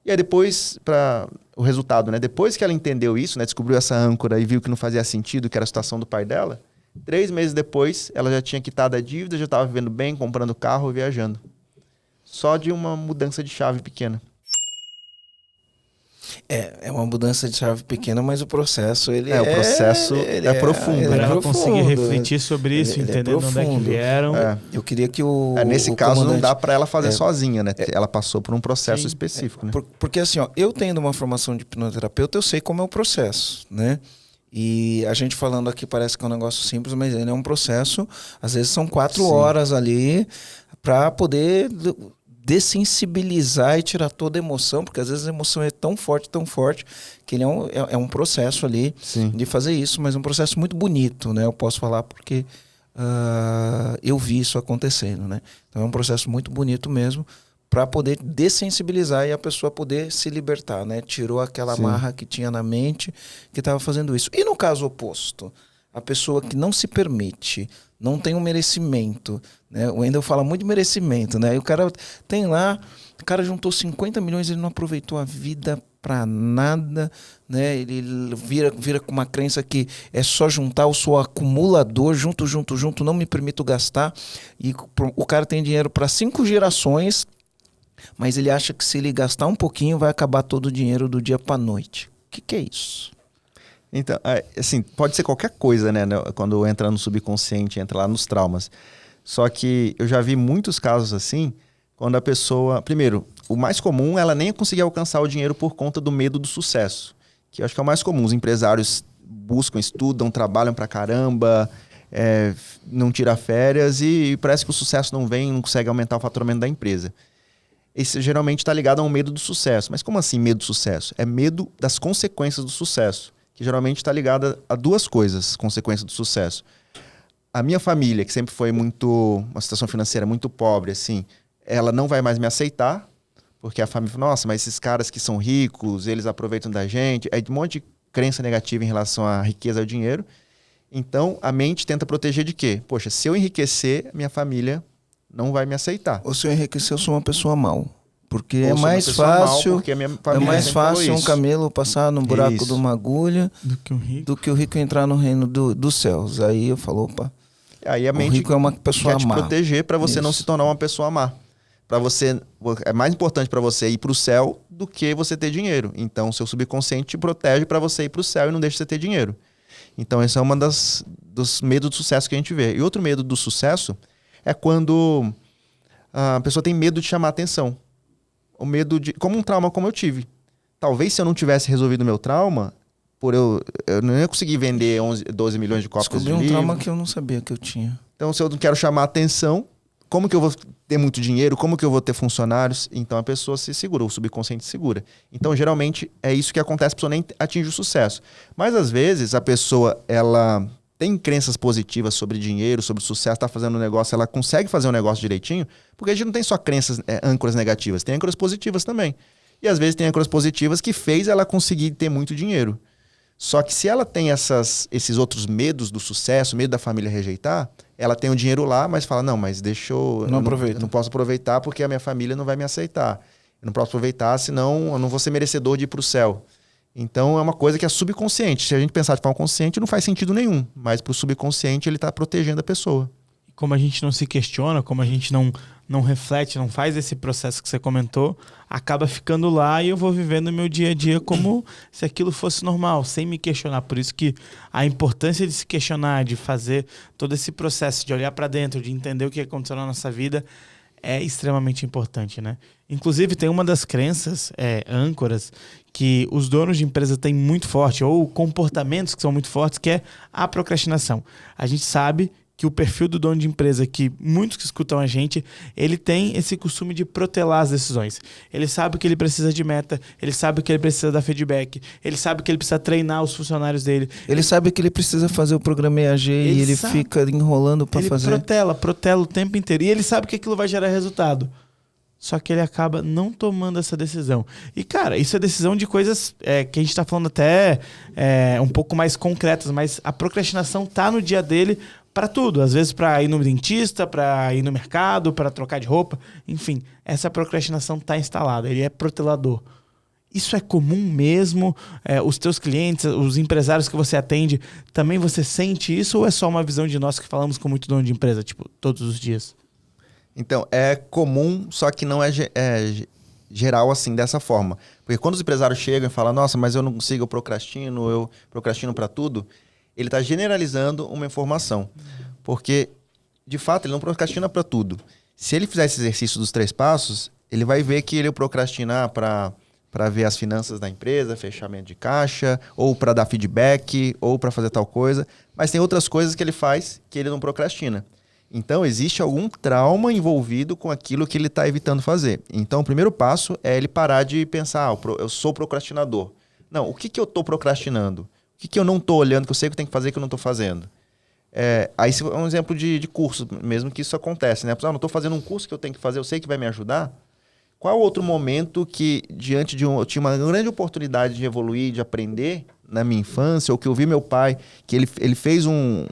A: E aí depois, para o resultado, né? Depois que ela entendeu isso, né? Descobriu essa âncora e viu que não fazia sentido, que era a situação do pai dela, 3 meses depois, ela já tinha quitado a dívida, já estava vivendo bem, comprando carro e viajando. Só de uma mudança de chave pequena.
C: É uma mudança de chave pequena, mas o processo,
A: o processo é profundo.
B: Para
A: né?
B: ela conseguir refletir sobre isso, entender de onde é que vieram.
C: Eu queria que
A: nesse caso não dá para ela fazer sozinha, né? Ela passou por um processo
B: Sim.
A: específico, né?
C: Porque assim, ó, eu tendo uma formação de hipnoterapeuta, eu sei como é o processo, né? E a gente falando aqui parece que é um negócio simples, mas ele é um processo, às vezes são 4 horas ali para poder dessensibilizar e tirar toda a emoção, porque às vezes a emoção é tão forte, que ele é um processo ali de fazer isso, mas é um processo muito bonito, né? Eu posso falar porque eu vi isso acontecendo, né? Então é um processo muito bonito mesmo, para poder dessensibilizar e a pessoa poder se libertar, né? Tirou aquela amarra que tinha na mente que estava fazendo isso. E no caso oposto, a pessoa que não se permite, não tem um merecimento, né? O Wendel fala muito de merecimento, né? E o cara tem lá, o cara juntou 50 milhões, ele não aproveitou a vida para nada, né? Ele vira com uma crença que é só juntar, eu sou acumulador, junto, não me permito gastar. E o cara tem dinheiro para 5 gerações, mas ele acha que se ele gastar um pouquinho vai acabar todo o dinheiro do dia para noite. O que é isso?
A: Então, assim, pode ser qualquer coisa, né? Quando entra no subconsciente, entra lá nos traumas. Só que eu já vi muitos casos assim, quando a pessoa... Primeiro, o mais comum, ela nem conseguir alcançar o dinheiro por conta do medo do sucesso. Que eu acho que é o mais comum. Os empresários buscam, estudam, trabalham pra caramba, não tiram férias e parece que o sucesso não vem, não consegue aumentar o faturamento da empresa. Esse geralmente está ligado a um medo do sucesso. Mas como assim medo do sucesso? É medo das consequências do sucesso, que geralmente está ligada a 2 coisas, consequências do sucesso. A minha família, que sempre foi uma situação financeira muito pobre, assim, ela não vai mais me aceitar, porque a família fala, nossa, mas esses caras que são ricos, eles aproveitam da gente. É um monte de crença negativa em relação à riqueza e ao dinheiro. Então, a mente tenta proteger de quê? Poxa, se eu enriquecer, minha família não vai me aceitar.
C: Ou se eu enriquecer, eu sou uma pessoa mal. Porque é mais fácil, um camelo passar no buraco de uma agulha do que o rico entrar no reino dos céus. Aí eu falo, opa,
A: aí a mente
C: rico é uma pessoa
A: quer te
C: má.
A: proteger para você não se tornar uma pessoa má. É mais importante para você ir para o céu do que você ter dinheiro. Então, seu subconsciente te protege para você ir para o céu e não deixa você ter dinheiro. Então, esse é uma dos medos do sucesso que a gente vê. E outro medo do sucesso é quando a pessoa tem medo de chamar atenção. O medo de... Como um trauma como eu tive. Talvez se eu não tivesse resolvido o meu trauma, eu não ia conseguir vender 12 milhões de cópias de livro.
C: Descobri um trauma que eu não sabia que eu tinha.
A: Então, se eu não quero chamar atenção, como que eu vou ter muito dinheiro? Como que eu vou ter funcionários? Então, a pessoa se segura, o subconsciente segura. Então, geralmente, é isso que acontece, a pessoa nem atinge o sucesso. Mas, às vezes, a pessoa, ela tem crenças positivas sobre dinheiro, sobre sucesso, está fazendo um negócio, ela consegue fazer um negócio direitinho, porque a gente não tem só crenças, âncoras negativas, tem âncoras positivas também. E às vezes tem âncoras positivas que fez ela conseguir ter muito dinheiro. Só que se ela tem esses outros medos do sucesso, medo da família rejeitar, ela tem o dinheiro lá, mas fala, não, mas eu não posso aproveitar porque a minha família não vai me aceitar. Eu não posso aproveitar, senão eu não vou ser merecedor de ir para o céu. Então é uma coisa que é subconsciente. Se a gente pensar de forma consciente, não faz sentido nenhum. Mas para o subconsciente, ele está protegendo a pessoa.
B: Como a gente não se questiona, como a gente não reflete, não faz esse processo que você comentou, acaba ficando lá e eu vou vivendo o meu dia a dia como se aquilo fosse normal, sem me questionar. Por isso que a importância de se questionar, de fazer todo esse processo, de olhar para dentro, de entender o que aconteceu na nossa vida, é extremamente importante, né? Inclusive, tem uma das crenças, âncoras, que os donos de empresa têm muito forte, ou comportamentos que são muito fortes, que é a procrastinação. A gente sabe que o perfil do dono de empresa, que muitos que escutam a gente, ele tem esse costume de protelar as decisões. Ele sabe que ele precisa de meta, ele sabe que ele precisa dar feedback, ele sabe que ele precisa treinar os funcionários dele.
C: Ele sabe que ele precisa fazer o programa EAG e ele fica enrolando para fazer.
B: Ele protela o tempo inteiro. E ele sabe que aquilo vai gerar resultado. Só que ele acaba não tomando essa decisão. E, cara, isso é decisão de coisas que a gente tá falando até um pouco mais concretas, mas a procrastinação tá no dia dele para tudo. Às vezes para ir no dentista, para ir no mercado, para trocar de roupa. Enfim, essa procrastinação tá instalada. Ele é protelador. Isso é comum mesmo? Os teus clientes, os empresários que você atende, também você sente isso? Ou é só uma visão de nós que falamos com muito dono de empresa, tipo, todos os dias?
A: Então, é comum, só que não é geral assim, dessa forma. Porque quando os empresários chegam e falam, nossa, mas eu não consigo, eu procrastino para tudo, ele está generalizando uma informação. Porque, de fato, ele não procrastina para tudo. Se ele fizer esse exercício dos 3 passos, ele vai ver que ele procrastinar para ver as finanças da empresa, fechamento de caixa, ou para dar feedback, ou para fazer tal coisa. Mas tem outras coisas que ele faz que ele não procrastina. Então, existe algum trauma envolvido com aquilo que ele está evitando fazer. Então, o primeiro passo é ele parar de pensar, eu sou procrastinador. Não, o que eu estou procrastinando? O que eu não estou olhando, que eu sei que eu tenho que fazer que eu não estou fazendo? Aí é um exemplo de curso, mesmo que isso acontece, né? Não estou fazendo um curso que eu tenho que fazer, eu sei que vai me ajudar. Qual outro momento que, diante de eu tinha uma grande oportunidade de evoluir, de aprender na minha infância, ou que eu vi meu pai, que ele fez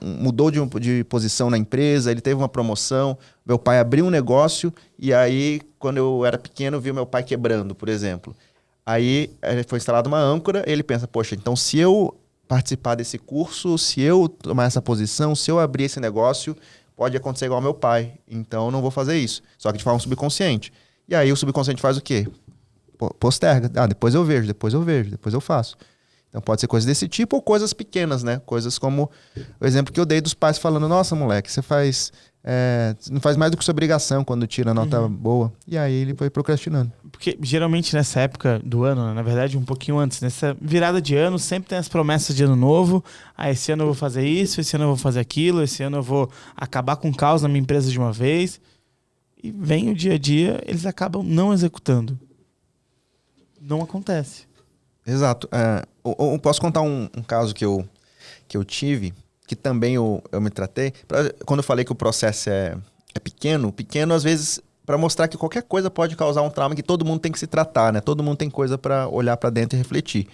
A: mudou de posição na empresa, ele teve uma promoção, meu pai abriu um negócio, e aí, quando eu era pequeno, eu vi meu pai quebrando, por exemplo. Aí foi instalada uma âncora, ele pensa, poxa, então se eu participar desse curso, se eu tomar essa posição, se eu abrir esse negócio, pode acontecer igual ao meu pai, então eu não vou fazer isso. Só que de forma subconsciente. E aí o subconsciente faz o quê? Posterga. Depois eu vejo, depois eu faço. Então pode ser coisas desse tipo ou coisas pequenas, né? Coisas como o exemplo que eu dei dos pais falando, nossa, moleque, você não faz mais do que sua obrigação quando tira a nota boa. E aí ele foi procrastinando.
B: Porque geralmente nessa época do ano, né? Na verdade um pouquinho antes, nessa virada de ano, sempre tem as promessas de ano novo. Esse ano eu vou fazer isso, esse ano eu vou fazer aquilo, esse ano eu vou acabar com o caos na minha empresa de uma vez. E vem o dia a dia, eles acabam não executando. Não acontece.
A: Exato. Eu posso contar um caso que eu tive, que também eu me tratei. Quando eu falei que o processo é pequeno às vezes para mostrar que qualquer coisa pode causar um trauma, que todo mundo tem que se tratar, né? Todo mundo tem coisa para olhar para dentro e refletir.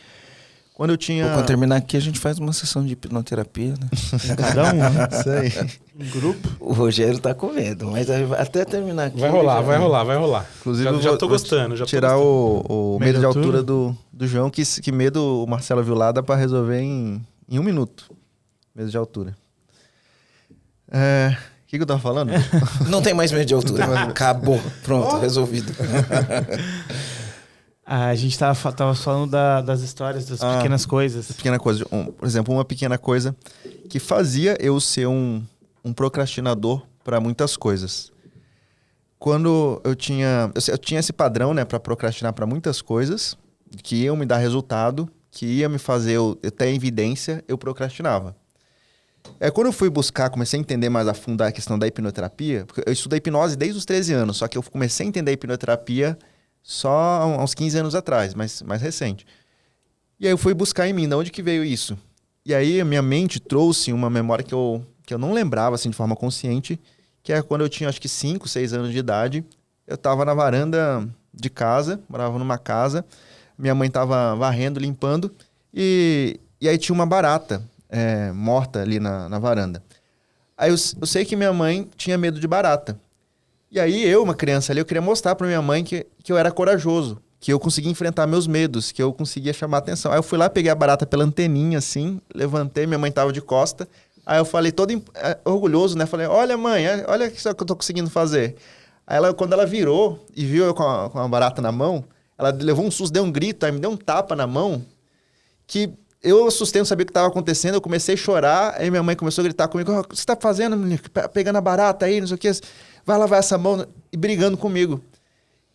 A: Quando eu tinha...
C: Quando terminar aqui, a gente faz uma sessão de hipnoterapia, né?
B: Cada um, né?
A: Isso aí.
B: Um grupo.
C: O Rogério tá com medo, mas até terminar aqui...
D: Vai rolar.
A: Inclusive,
D: já tô gostando.
A: Tirar o medo de altura do João, que medo o Marcelo viu lá, dá pra resolver em 1 minuto. Medo de altura. O que eu tava falando?
C: Não tem mais medo de altura. Acabou. Pronto, resolvido.
B: A gente tava falando das histórias, das pequenas coisas.
A: Pequena coisa. Por exemplo, uma pequena coisa que fazia eu ser um procrastinador para muitas coisas. Quando eu tinha esse padrão, né, para procrastinar para muitas coisas, que iam me dar resultado, que ia me fazer eu ter evidência, eu procrastinava. Quando eu fui buscar, comecei a entender mais a fundo a questão da hipnoterapia, porque eu estudo hipnose desde os 13 anos, só que eu comecei a entender a hipnoterapia só há uns 15 anos atrás, mais recente. E aí eu fui buscar em mim, de onde que veio isso? E aí a minha mente trouxe uma memória que eu não lembrava assim de forma consciente, que é quando eu tinha acho que 5, 6 anos de idade, eu estava na varanda de casa, morava numa casa, minha mãe estava varrendo, limpando, e aí tinha uma barata morta ali na varanda. Aí eu sei que minha mãe tinha medo de barata. E aí uma criança ali, eu queria mostrar pra minha mãe que eu era corajoso, que eu conseguia enfrentar meus medos, que eu conseguia chamar atenção. Aí eu fui lá, peguei a barata pela anteninha, assim, levantei, minha mãe tava de costa. Aí eu falei, todo orgulhoso, né? Falei, olha mãe, olha isso que eu tô conseguindo fazer. Aí quando ela virou e viu eu com a barata na mão, ela levou um susto, deu um grito, aí me deu um tapa na mão, que eu assustei, não sabia o que estava acontecendo, eu comecei a chorar, aí minha mãe começou a gritar comigo, o que você tá fazendo, menino? Pegando a barata aí, não sei o que... Vai lavar essa mão, e brigando comigo.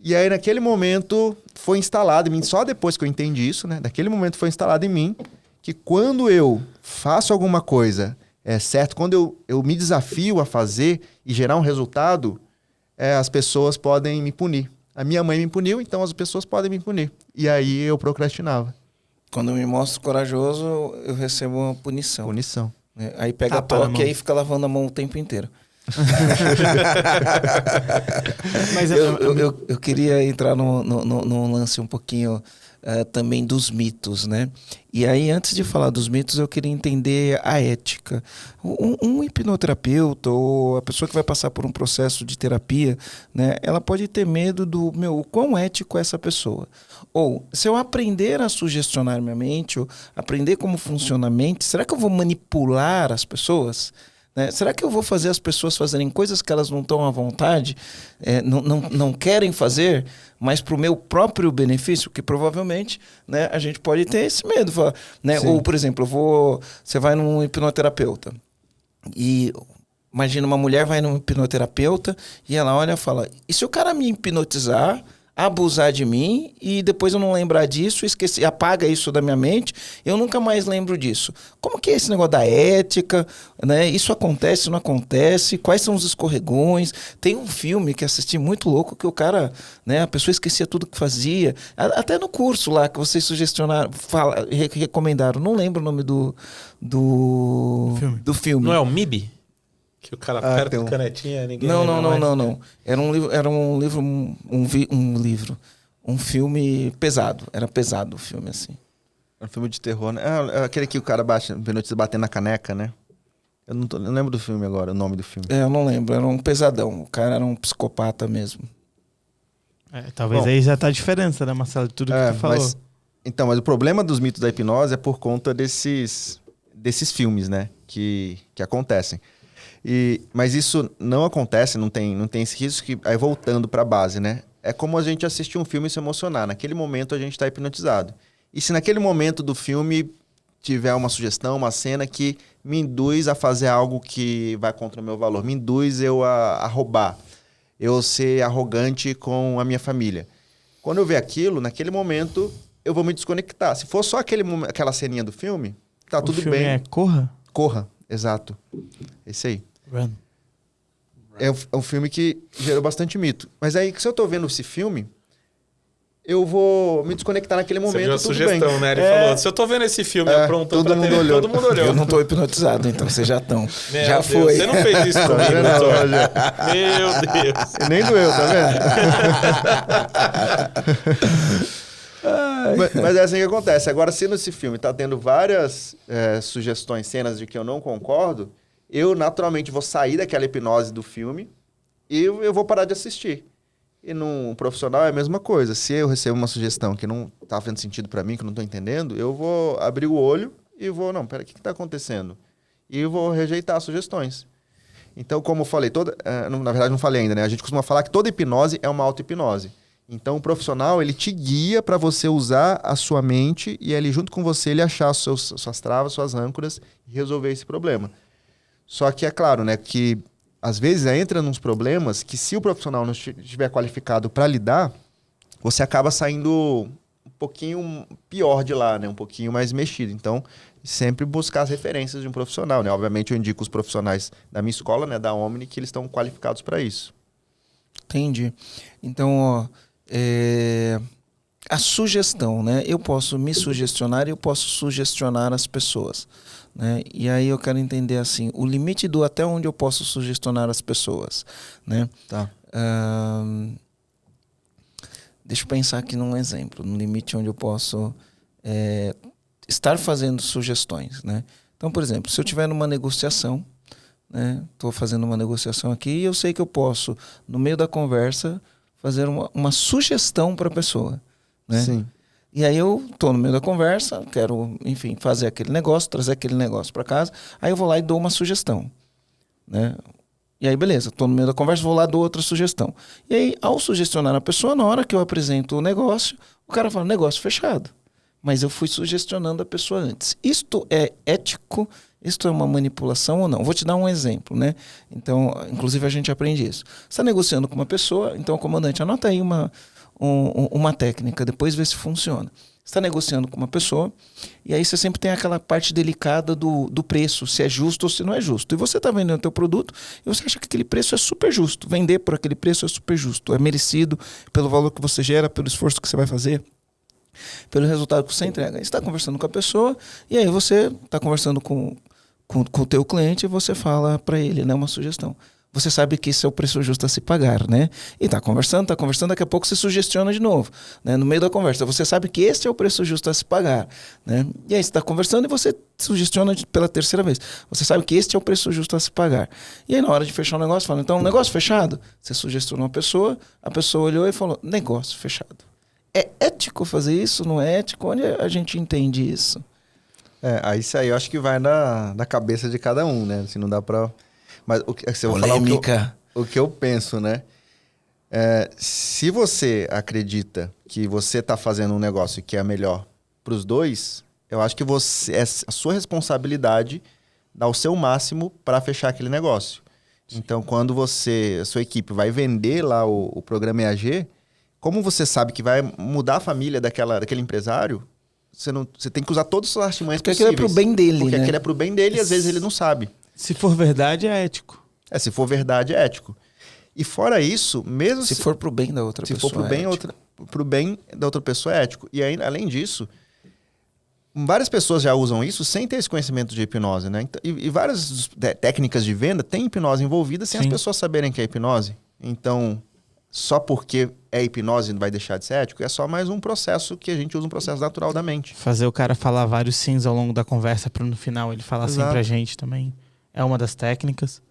A: E aí, naquele momento, foi instalado em mim, só depois que eu entendi isso, né? Naquele momento foi instalado em mim, que quando eu faço alguma coisa certo, quando eu me desafio a fazer e gerar um resultado, as pessoas podem me punir. A minha mãe me puniu, então as pessoas podem me punir. E aí eu procrastinava.
C: Quando eu me mostro corajoso, eu recebo uma punição.
A: Punição.
C: Aí pega a toque e aí fica lavando a mão o tempo inteiro. Mas eu queria entrar num lance um pouquinho também dos mitos, né? E aí, antes de falar dos mitos, eu queria entender a ética. Um hipnoterapeuta ou a pessoa que vai passar por um processo de terapia, né? Ela pode ter medo o quão ético é essa pessoa. Ou, se eu aprender a sugestionar minha mente, ou aprender como funciona a mente, será que eu vou manipular as pessoas? né? Será que eu vou fazer as pessoas fazerem coisas que elas não estão à vontade, não querem fazer, mas para o meu próprio benefício? Que provavelmente, né, a gente pode ter esse medo. Né? Ou, por exemplo, você vai num hipnoterapeuta e imagina uma mulher vai num hipnoterapeuta e ela olha e fala, e se o cara me hipnotizar, abusar de mim e depois eu não lembrar disso, esquecer, apaga isso da minha mente, eu nunca mais lembro disso. Como que é esse negócio da ética, né? Isso acontece, não acontece? Quais são os escorregões? Tem um filme que assisti muito louco que o cara, né, a pessoa esquecia tudo que fazia. Até no curso lá que vocês sugestionaram, recomendaram, não lembro o nome do filme.
D: Não é o MIB? Que o cara aperta a canetinha, ninguém
C: Não. Era um filme pesado. Era pesado o filme, assim.
A: É um filme de terror, né? É aquele que o cara hipnotiza batendo na caneca, né? Eu não lembro do filme agora, o nome do filme.
C: Eu não lembro, era um pesadão. O cara era um psicopata mesmo.
B: Talvez aí já tá a diferença, né, Marcelo, de tudo que tu falou.
A: Mas o problema dos mitos da hipnose é por conta desses filmes, né? Que acontecem. Mas isso não acontece, não tem esse risco. Aí voltando para a base, né? É como a gente assistir um filme e se emocionar. Naquele momento a gente está hipnotizado. E se naquele momento do filme tiver uma sugestão, uma cena que me induz a fazer algo que vai contra o meu valor, me induz eu a roubar, eu ser arrogante com a minha família. Quando eu ver aquilo, naquele momento eu vou me desconectar. Se for só aquela ceninha do filme, tá tudo bem. O filme
B: é Corra?
A: Corra, exato. Esse aí.
B: Run.
A: É um filme que gerou bastante mito. Mas aí, se eu tô vendo esse filme, eu vou me desconectar naquele momento. Você viu a
D: sugestão, né? Ele falou, se eu tô vendo esse filme aprontando pra TV, todo mundo olhou.
C: Eu não tô hipnotizado, então vocês já estão. Já
D: Deus,
C: foi.
D: Você não fez isso comigo, Meu Deus.
A: E nem doeu, tá vendo? Mas é assim que acontece. Agora, se nesse filme tá tendo várias sugestões, cenas de que eu não concordo, eu naturalmente vou sair daquela hipnose do filme e eu vou parar de assistir. E num profissional é a mesma coisa. Se eu recebo uma sugestão que não tá fazendo sentido para mim, que eu não tô entendendo, eu vou abrir o olho e vou, não, pera, o que tá acontecendo? E eu vou rejeitar as sugestões. Então, como eu falei, na verdade não falei ainda, né? A gente costuma falar que toda hipnose é uma auto-hipnose. Então, o profissional, ele te guia para você usar a sua mente e ele, junto com você, ele achar suas travas, suas âncoras e resolver esse problema. Só que é claro, né, que às vezes entra nos problemas que se o profissional não estiver qualificado para lidar, você acaba saindo um pouquinho pior de lá, né, um pouquinho mais mexido. Então, sempre buscar as referências de um profissional, né? Obviamente eu indico os profissionais da minha escola, né, da Omni, que eles estão qualificados para isso.
C: Entendi. Então, a sugestão, né? Eu posso me sugestionar e eu posso sugestionar as pessoas, né? E aí eu quero entender assim, o limite do até onde eu posso sugestionar as pessoas, né?
A: Tá.
C: Deixa eu pensar aqui num exemplo, no limite onde eu posso estar fazendo sugestões, né? Então, por exemplo, se eu estiver numa negociação, né? Estou fazendo uma negociação aqui e eu sei que eu posso, no meio da conversa, fazer uma sugestão para a pessoa, né?
A: Sim.
C: E aí eu estou no meio da conversa, quero, enfim, fazer aquele negócio, trazer aquele negócio para casa, aí eu vou lá e dou uma sugestão, né? E aí, beleza, estou no meio da conversa, vou lá e dou outra sugestão. E aí, ao sugestionar a pessoa, na hora que eu apresento o negócio, o cara fala, negócio fechado. Mas eu fui sugestionando a pessoa antes. Isto é ético? Isto é uma manipulação ou não? Vou te dar um exemplo, né? Então, inclusive a gente aprende isso. Você está negociando com uma pessoa, então, comandante, anota aí uma técnica, depois vê se funciona. Você está negociando com uma pessoa, e aí você sempre tem aquela parte delicada do preço, se é justo ou se não é justo. E você está vendendo o teu produto e você acha que aquele preço é super justo. Vender por aquele preço é super justo, é merecido pelo valor que você gera, pelo esforço que você vai fazer, pelo resultado que você entrega. Aí você está conversando com a pessoa, e aí você está conversando com o teu cliente e você fala para ele, né, uma sugestão. Você sabe que esse é o preço justo a se pagar, né? E tá conversando, daqui a pouco você sugestiona de novo, né? No meio da conversa. Você sabe que esse é o preço justo a se pagar, né? E aí você está conversando e você sugestiona pela terceira vez. Você sabe que este é o preço justo a se pagar. E aí na hora de fechar o negócio, fala, então, negócio fechado? Você sugestionou a pessoa olhou e falou, negócio fechado. É ético fazer isso? Não é ético? Onde a gente entende isso?
A: Aí isso aí eu acho que vai da cabeça de cada um, né? Assim, não dá pra... Mas se eu vou falar
C: Polêmica.
A: o que eu penso, né? Se você acredita que você tá fazendo um negócio que é melhor pros dois, eu acho que é a sua responsabilidade dar o seu máximo para fechar aquele negócio. Então, quando a sua equipe vai vender lá o programa EAG, como você sabe que vai mudar a família daquele empresário, você tem que usar todos os artimanhas
C: Porque
A: possíveis.
C: aquilo é pro bem dele,
A: Porque
C: né?
A: aquilo é pro bem dele e às vezes ele não sabe.
B: Se for verdade, é ético.
A: Se for verdade, é ético. E fora isso, mesmo
C: Se for pro bem da outra
A: se
C: pessoa.
A: for pro bem da outra pessoa, é ético. E aí, além disso, várias pessoas já usam isso sem ter esse conhecimento de hipnose, né? E várias técnicas de venda têm hipnose envolvida sem as pessoas saberem que é hipnose. Então, só porque é hipnose não vai deixar de ser ético, é só mais um processo que a gente usa, um processo natural da mente.
B: Fazer o cara falar vários sims ao longo da conversa para no final ele falar sim pra gente também. É uma das técnicas.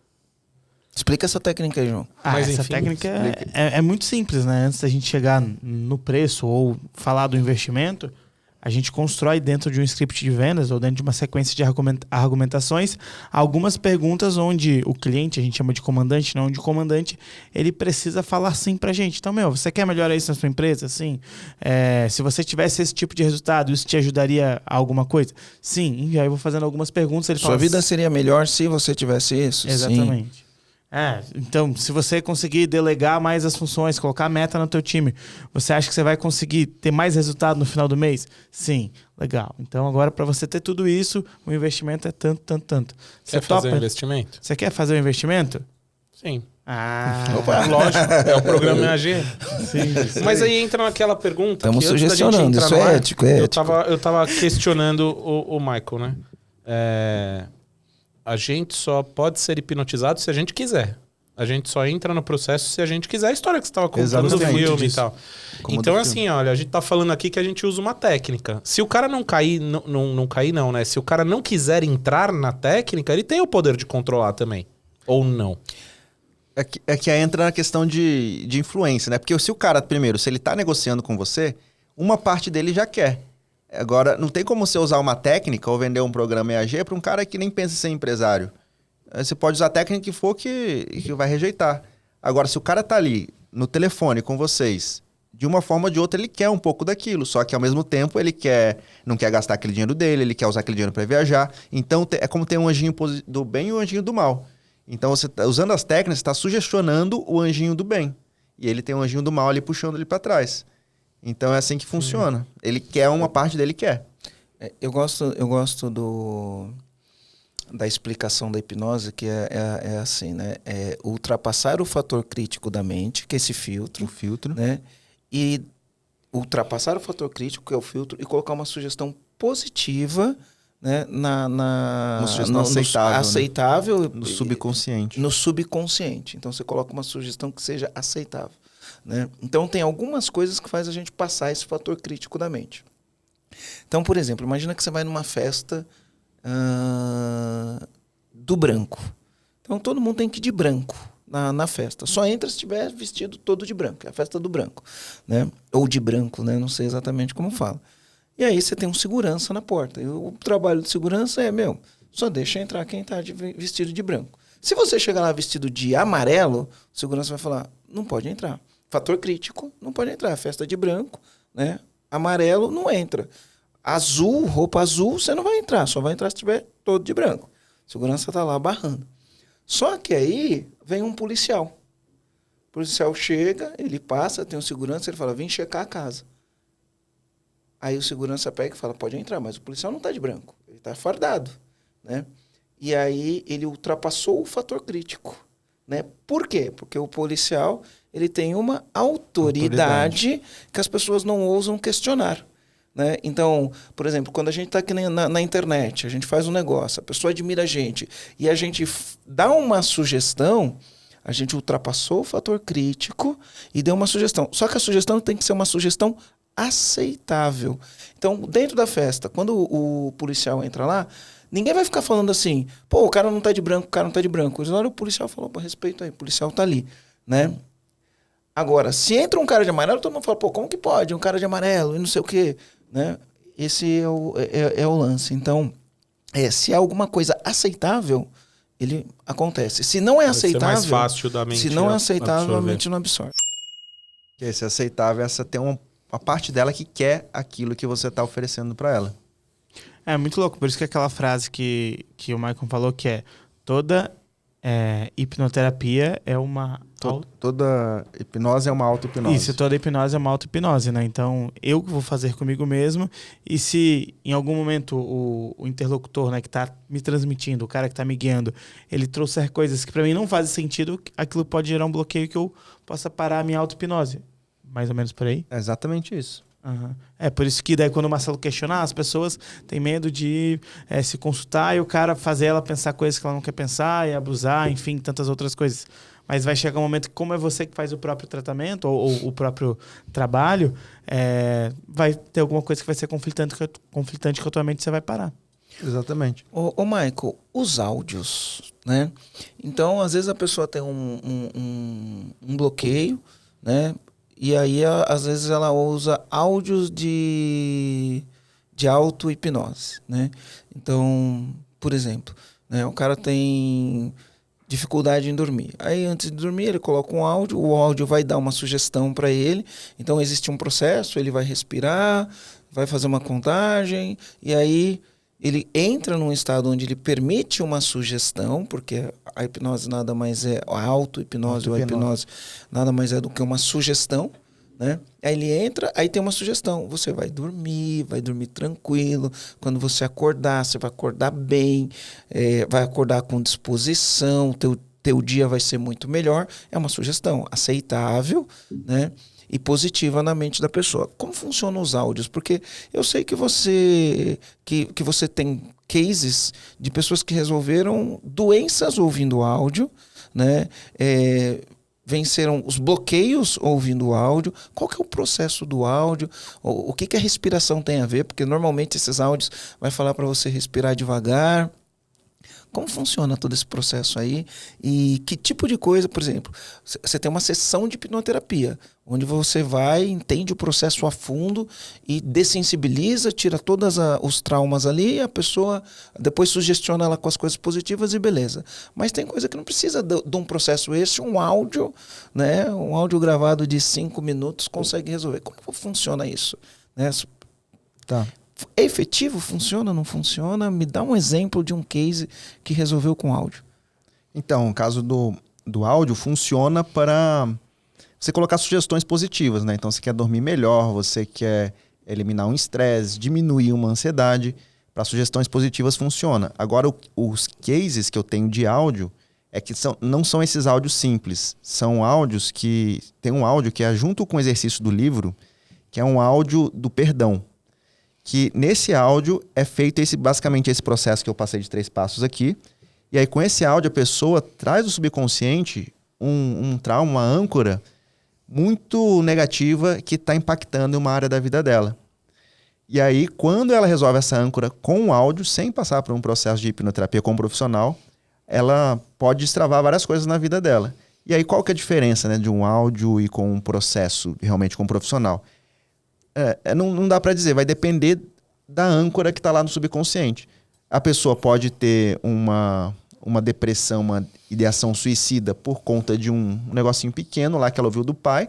C: Explica essa técnica aí, João.
D: Mas,
B: Essa
D: enfim,
B: técnica é muito simples, né? Antes da gente chegar no preço ou falar do investimento, a gente constrói dentro de um script de vendas ou dentro de uma sequência de argumentações algumas perguntas onde o cliente, a gente chama de comandante, não, onde o comandante ele precisa falar sim pra gente. Então, você quer melhorar isso na sua empresa? Sim. Se você tivesse esse tipo de resultado, isso te ajudaria a alguma coisa? Sim. E aí eu vou fazendo algumas perguntas. Ele
C: Sua
B: fala,
C: vida seria melhor se você tivesse isso?
B: exatamente.
C: Sim.
B: Então, se você conseguir delegar mais as funções, colocar meta no teu time, você acha que você vai conseguir ter mais resultado no final do mês? Sim, legal. Então, agora, para você ter tudo isso, o investimento é tanto. Você
D: Quer fazer um investimento?
B: Você quer fazer um investimento?
D: Sim.
B: Opa.
D: Lógico, é o programa EAG.
B: Sim.
D: Mas aí entra naquela pergunta.
C: Estamos
D: que antes da gente
C: sugestionando,
D: entrar
C: isso
D: no
C: é
D: ar,
C: ético, é ético.
D: Eu tava questionando o Michael, né? A gente só pode ser hipnotizado se a gente quiser. A gente só entra no processo se a gente quiser. A história que você estava contando do
A: Exatamente
D: filme
A: disso.
D: e tal.
A: Como
D: Então,
A: do
D: assim, olha, a gente tá falando aqui que a gente usa uma técnica. Se o cara não cair, não cair não, né? Se o cara não quiser entrar na técnica, ele tem o poder de controlar também. Ou não.
A: É que aí entra na questão de influência, né? Porque se o cara, primeiro, se ele tá negociando com você, uma parte dele já quer. Agora, não tem como você usar uma técnica ou vender um programa EAG para um cara que nem pensa em ser empresário. Você pode usar a técnica que for que vai rejeitar. Agora, se o cara tá ali no telefone com vocês, de uma forma ou de outra, ele quer um pouco daquilo. Só que, ao mesmo tempo, ele não quer gastar aquele dinheiro dele, ele quer usar aquele dinheiro para viajar. Então, é como ter um anjinho do bem e um anjinho do mal. Então, você usando as técnicas, você está sugestionando o anjinho do bem. E ele tem um anjinho do mal ali puxando ele para trás. Então, é assim que funciona. Ele quer uma parte dele, quer.
C: Eu gosto da explicação da hipnose, que é assim, né? É ultrapassar o fator crítico da mente, que é esse filtro.
A: O filtro.
C: Né? E ultrapassar o fator crítico, que é o filtro, e colocar uma sugestão positiva, né?
A: Uma sugestão
C: aceitável.
A: No subconsciente.
C: No subconsciente. Então, você coloca uma sugestão que seja aceitável. Né? Então, tem algumas coisas que faz a gente passar esse fator crítico da mente. Então, por exemplo, imagina que você vai numa festa do branco. Então, todo mundo tem que ir de branco na festa. Só entra se estiver vestido todo de branco. É a festa do branco. Né? Ou de branco, né? Não sei exatamente como fala. E aí você tem um segurança na porta. E o trabalho de segurança só deixa entrar quem está vestido de branco. Se você chegar lá vestido de amarelo, o segurança vai falar, não pode entrar. Fator crítico, não pode entrar. Festa de branco, né? Amarelo, não entra. Azul, roupa azul, você não vai entrar. Só vai entrar se estiver todo de branco. A segurança está lá barrando. Só que aí vem um policial. O policial chega, ele passa, tem um segurança, ele fala, vem checar a casa. Aí o segurança pega e fala, pode entrar, mas o policial não está de branco. Ele está fardado, né? E aí ele ultrapassou o fator crítico, né? Por quê? Porque o policial ele tem uma autoridade que as pessoas não ousam questionar. Né? Então, por exemplo, quando a gente está aqui na internet, a gente faz um negócio, a pessoa admira a gente e a gente dá uma sugestão, a gente ultrapassou o fator crítico e deu uma sugestão. Só que a sugestão tem que ser uma sugestão aceitável. Então, dentro da festa, quando o policial entra lá, ninguém vai ficar falando assim, pô, o cara não tá de branco, o cara não tá de branco. Eles olham, o policial falou, pô, respeito aí, o policial tá ali, né? Agora, se entra um cara de amarelo, todo mundo fala, pô, como que pode? Um cara de amarelo e não sei o quê, né? Esse é o lance. Então, se é alguma coisa aceitável, ele acontece. Se não é
D: Vai ser
C: aceitável,
D: mais fácil da mente
C: se não é aceitável, a
D: absorver.
C: mente não absorve.
A: Que esse aceitável, essa tem uma parte dela que quer aquilo que você está oferecendo para ela.
B: É muito louco, por isso que aquela frase que o Michael falou, que é toda hipnoterapia é uma...
A: Toda hipnose é uma auto-hipnose.
B: Isso, toda hipnose é uma auto-hipnose, né? Então, eu que vou fazer comigo mesmo, e se em algum momento o interlocutor, né, que tá me transmitindo, o cara que tá me guiando, ele trouxer coisas que para mim não fazem sentido, aquilo pode gerar um bloqueio que eu possa parar a minha auto-hipnose. Mais ou menos por aí?
A: É exatamente isso.
B: Uhum. É por isso que daí quando o Marcelo questionar, as pessoas têm medo de se consultar e o cara fazer ela pensar coisas que ela não quer pensar e abusar, enfim, tantas outras coisas. Mas vai chegar um momento que, como é você que faz o próprio tratamento ou o próprio trabalho, vai ter alguma coisa que vai ser conflitante com a tua mente e você vai parar.
A: Exatamente.
C: Ô Michael, os áudios, né? Então, às vezes a pessoa tem um bloqueio, né? E aí, às vezes, ela usa áudios de auto-hipnose, né? Então, por exemplo, né, o cara tem dificuldade em dormir. Aí, antes de dormir, ele coloca um áudio, o áudio vai dar uma sugestão para ele. Então, existe um processo, ele vai respirar, vai fazer uma contagem, e aí ele entra num estado onde ele permite uma sugestão, porque a hipnose nada mais é, a auto-hipnose ou a hipnose nada mais é do que uma sugestão, né? Aí ele entra, aí tem uma sugestão, você vai dormir tranquilo, quando você acordar, você vai acordar bem, vai acordar com disposição, teu dia vai ser muito melhor, é uma sugestão aceitável, né? E positiva na mente da pessoa. Como funcionam os áudios? Porque eu sei que você tem cases de pessoas que resolveram doenças ouvindo áudio, né? Venceram os bloqueios ouvindo áudio. Qual que é o processo do áudio? O que a respiração tem a ver? Porque normalmente esses áudios vai falar para você respirar devagar. Como funciona todo esse processo aí? E que tipo de coisa, por exemplo, você tem uma sessão de hipnoterapia, onde você vai, entende o processo a fundo e dessensibiliza, tira todos os traumas ali e a pessoa depois sugestiona ela com as coisas positivas e beleza. Mas tem coisa que não precisa de um processo esse, um áudio, né? Um áudio gravado de 5 minutos consegue resolver. Como funciona isso? Né?
A: Tá.
C: É efetivo? Funciona? Não funciona? Me dá um exemplo de um case que resolveu com áudio.
A: Então, o caso do áudio funciona para você colocar sugestões positivas, né? Então, você quer dormir melhor, você quer eliminar um estresse, diminuir uma ansiedade. Para sugestões positivas funciona. Agora, os cases que eu tenho de áudio não são esses áudios simples. São áudios que... Tem um áudio que é junto com o exercício do livro, que é um áudio do perdão. Que nesse áudio é feito basicamente esse processo que eu passei de 3 passos aqui. E aí com esse áudio a pessoa traz do subconsciente um trauma, uma âncora muito negativa que está impactando uma área da vida dela. E aí quando ela resolve essa âncora com o áudio, sem passar por um processo de hipnoterapia com um profissional, ela pode destravar várias coisas na vida dela. E aí qual que é a diferença, né, de um áudio e com um processo realmente com um profissional? Não dá para dizer, vai depender da âncora que está lá no subconsciente. A pessoa pode ter uma depressão, uma ideação suicida por conta de um negocinho pequeno lá que ela ouviu do pai,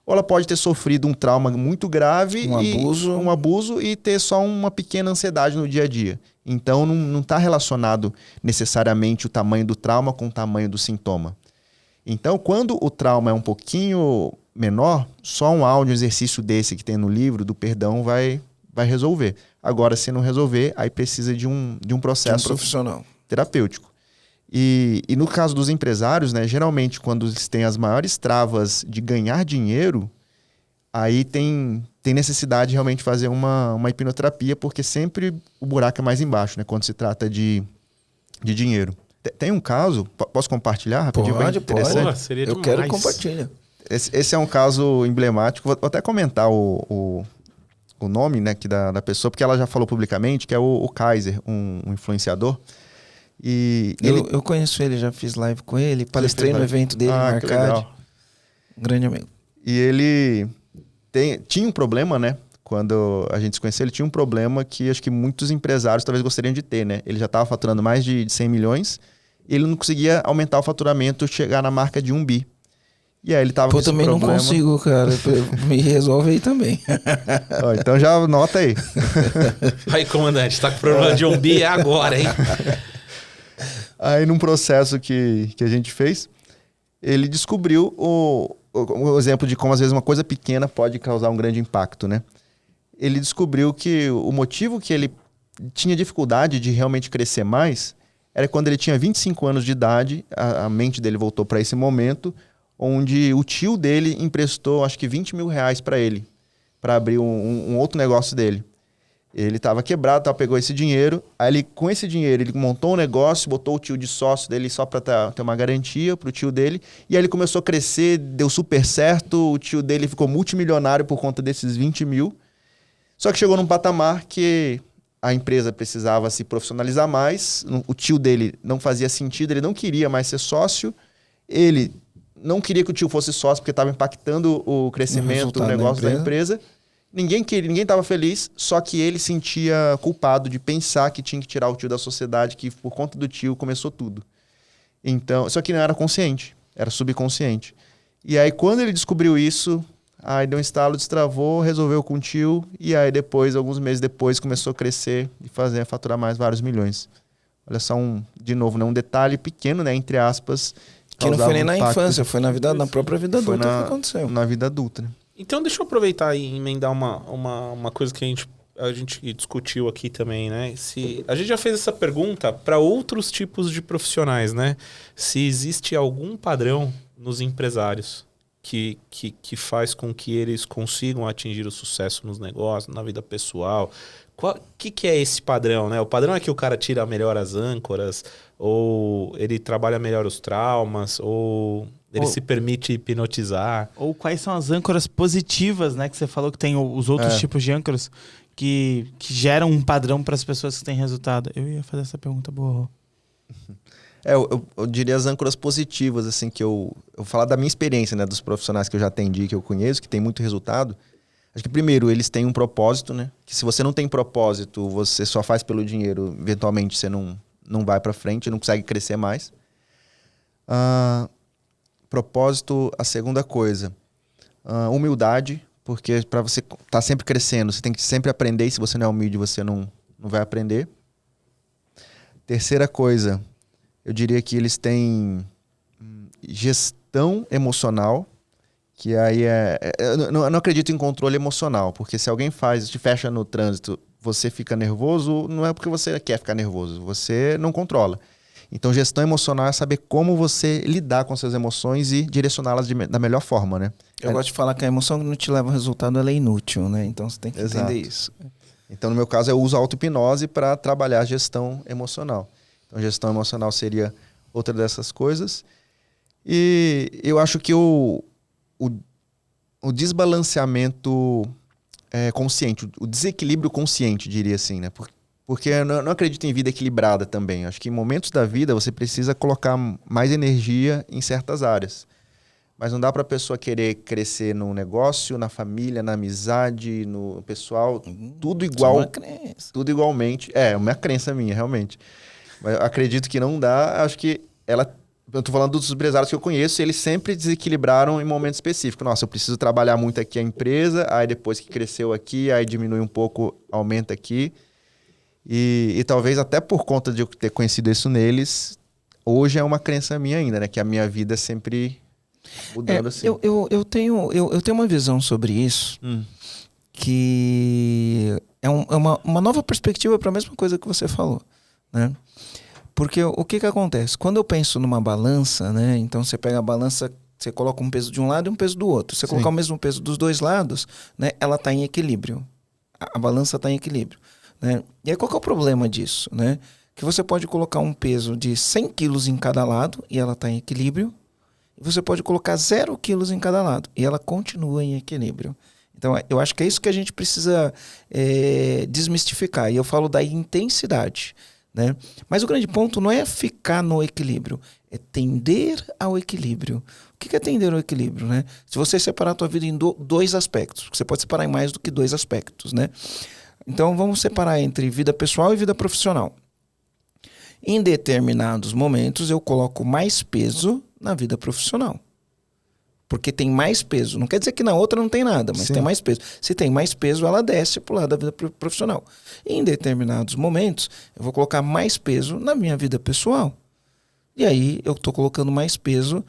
A: ou ela pode ter sofrido um trauma muito grave, um abuso e ter só uma pequena ansiedade no dia a dia. Então não está relacionado necessariamente o tamanho do trauma com o tamanho do sintoma. Então quando o trauma é um pouquinho menor, só um áudio, um exercício desse que tem no livro, do perdão, vai resolver. Agora, se não resolver, aí precisa de um processo
C: profissional
A: terapêutico. E no caso dos empresários, né, geralmente, quando eles têm as maiores travas de ganhar dinheiro, aí tem necessidade de realmente fazer uma hipnoterapia, porque sempre o buraco é mais embaixo, né, quando se trata de dinheiro. Tem um caso, posso compartilhar rapidinho?
C: Pode.
D: Porra, seria
C: Eu
D: demais.
C: quero compartilhar.
A: Esse é um caso emblemático. Vou até comentar o nome, né, da pessoa, porque ela já falou publicamente, que é o Kaiser, um influenciador. E
C: Eu conheço ele, já fiz live com ele, palestrei no evento dele, no Arcade. Um grande amigo.
A: E ele tinha um problema, né, quando a gente se conheceu, ele tinha um problema que acho que muitos empresários talvez gostariam de ter, né? Ele já estava faturando mais de 100 milhões e ele não conseguia aumentar o faturamento, chegar na marca de 1 bi. E aí ele tava com esse
C: também
A: problema.
C: não consigo, cara. Me resolve aí também.
A: Ó, então já anota aí.
D: Aí, comandante, tá com problema de 1 bi, é agora, hein?
A: Aí, num processo que a gente fez, ele descobriu o exemplo de como, às vezes, uma coisa pequena pode causar um grande impacto, né? Ele descobriu que o motivo que ele tinha dificuldade de realmente crescer mais era quando ele tinha 25 anos de idade, a mente dele voltou para esse momento, onde o tio dele emprestou, acho que 20 mil reais para ele, para abrir um outro negócio dele. Ele estava quebrado, pegou esse dinheiro, aí ele, com esse dinheiro ele montou um negócio, botou o tio de sócio dele só para ter uma garantia para o tio dele, e aí ele começou a crescer, deu super certo, o tio dele ficou multimilionário por conta desses 20 mil, só que chegou num patamar que a empresa precisava se profissionalizar mais, o tio dele não fazia sentido, ele não queria mais ser sócio, ele não queria que o tio fosse sócio porque estava impactando o crescimento, o negócio da empresa. Ninguém estava feliz, só que ele sentia culpado de pensar que tinha que tirar o tio da sociedade, que por conta do tio começou tudo. Então, só que não era consciente, era subconsciente. E aí quando ele descobriu isso, aí deu um estalo, destravou, resolveu com o tio, e aí depois, alguns meses depois, começou a crescer e faturar mais vários milhões. Olha só, de novo, né, um detalhe pequeno, né, entre aspas,
C: que não foi nem na infância, foi na própria vida adulta que aconteceu.
A: Na vida adulta, né?
D: Então deixa eu aproveitar e emendar uma coisa que a gente discutiu aqui também, né? A gente já fez essa pergunta para outros tipos de profissionais, né? Se existe algum padrão nos empresários que faz com que eles consigam atingir o sucesso nos negócios, na vida pessoal. O que é esse padrão, né? O padrão é que o cara tira melhor as âncoras, ou ele trabalha melhor os traumas, ou ele se permite hipnotizar.
B: Ou quais são as âncoras positivas, né? Que você falou que tem os outros tipos de âncoras que geram um padrão para as pessoas que têm resultado. Eu ia fazer essa pergunta boa.
A: Eu diria as âncoras positivas, assim, que eu vou falar da minha experiência, né? Dos profissionais que eu já atendi, que eu conheço, que tem muito resultado. Acho que primeiro, eles têm um propósito, né? Que se você não tem propósito, você só faz pelo dinheiro, eventualmente você não vai para frente, não consegue crescer mais. Propósito, a segunda coisa. Humildade, porque para você estar sempre crescendo, você tem que sempre aprender, e se você não é humilde, você não vai aprender. Terceira coisa, eu diria que eles têm gestão emocional, que aí eu não acredito em controle emocional, porque se alguém te fecha no trânsito, você fica nervoso, não é porque você quer ficar nervoso, você não controla. Então, gestão emocional é saber como você lidar com suas emoções e direcioná-las da melhor forma, né?
C: Eu gosto de falar que a emoção que não te leva ao resultado, ela é inútil, né? Então, você tem que entender isso.
A: Então, no meu caso, eu uso a auto-hipnose para trabalhar a gestão emocional. Então, gestão emocional seria outra dessas coisas. E eu acho que o desbalanceamento consciente, o desequilíbrio consciente, diria assim, né? Porque eu não acredito em vida equilibrada também. Acho que em momentos da vida você precisa colocar mais energia em certas áreas. Mas não dá para a pessoa querer crescer no negócio, na família, na amizade, no pessoal, tudo igual.
C: É uma crença.
A: Tudo igualmente. É uma crença minha, realmente. Mas eu acredito que não dá. Acho que eu tô falando dos empresários que eu conheço, eles sempre desequilibraram em momentos específicos. Nossa, eu preciso trabalhar muito aqui a empresa, aí depois que cresceu aqui, aí diminui um pouco, aumenta aqui. E talvez até por conta de eu ter conhecido isso neles, hoje é uma crença minha ainda, né? Que a minha vida é sempre mudando assim.
C: Eu tenho uma visão sobre isso, que é uma nova perspectiva para a mesma coisa que você falou, né? Porque o que acontece? Quando eu penso numa balança, né? Então você pega a balança, você coloca um peso de um lado e um peso do outro. Você colocar o mesmo peso dos dois lados, né? Ela está em equilíbrio. A balança está em equilíbrio, né? E aí qual que é o problema disso, né? Que você pode colocar um peso de 100 quilos em cada lado e ela está em equilíbrio. E você pode colocar 0 quilos em cada lado e ela continua em equilíbrio. Então eu acho que é isso que a gente precisa desmistificar. E eu falo da intensidade, né? Mas o grande ponto não é ficar no equilíbrio, é tender ao equilíbrio. O que é tender ao equilíbrio, né? Se você separar a tua vida em dois aspectos, você pode separar em mais do que dois aspectos, né? Então vamos separar entre vida pessoal e vida profissional. Em determinados momentos eu coloco mais peso na vida profissional. Porque tem mais peso. Não quer dizer que na outra não tem nada, mas
A: Sim.
C: tem mais peso. Se tem mais peso, ela desce pro lado da vida profissional. Em determinados momentos, eu vou colocar mais peso na minha vida pessoal. E aí eu estou colocando mais peso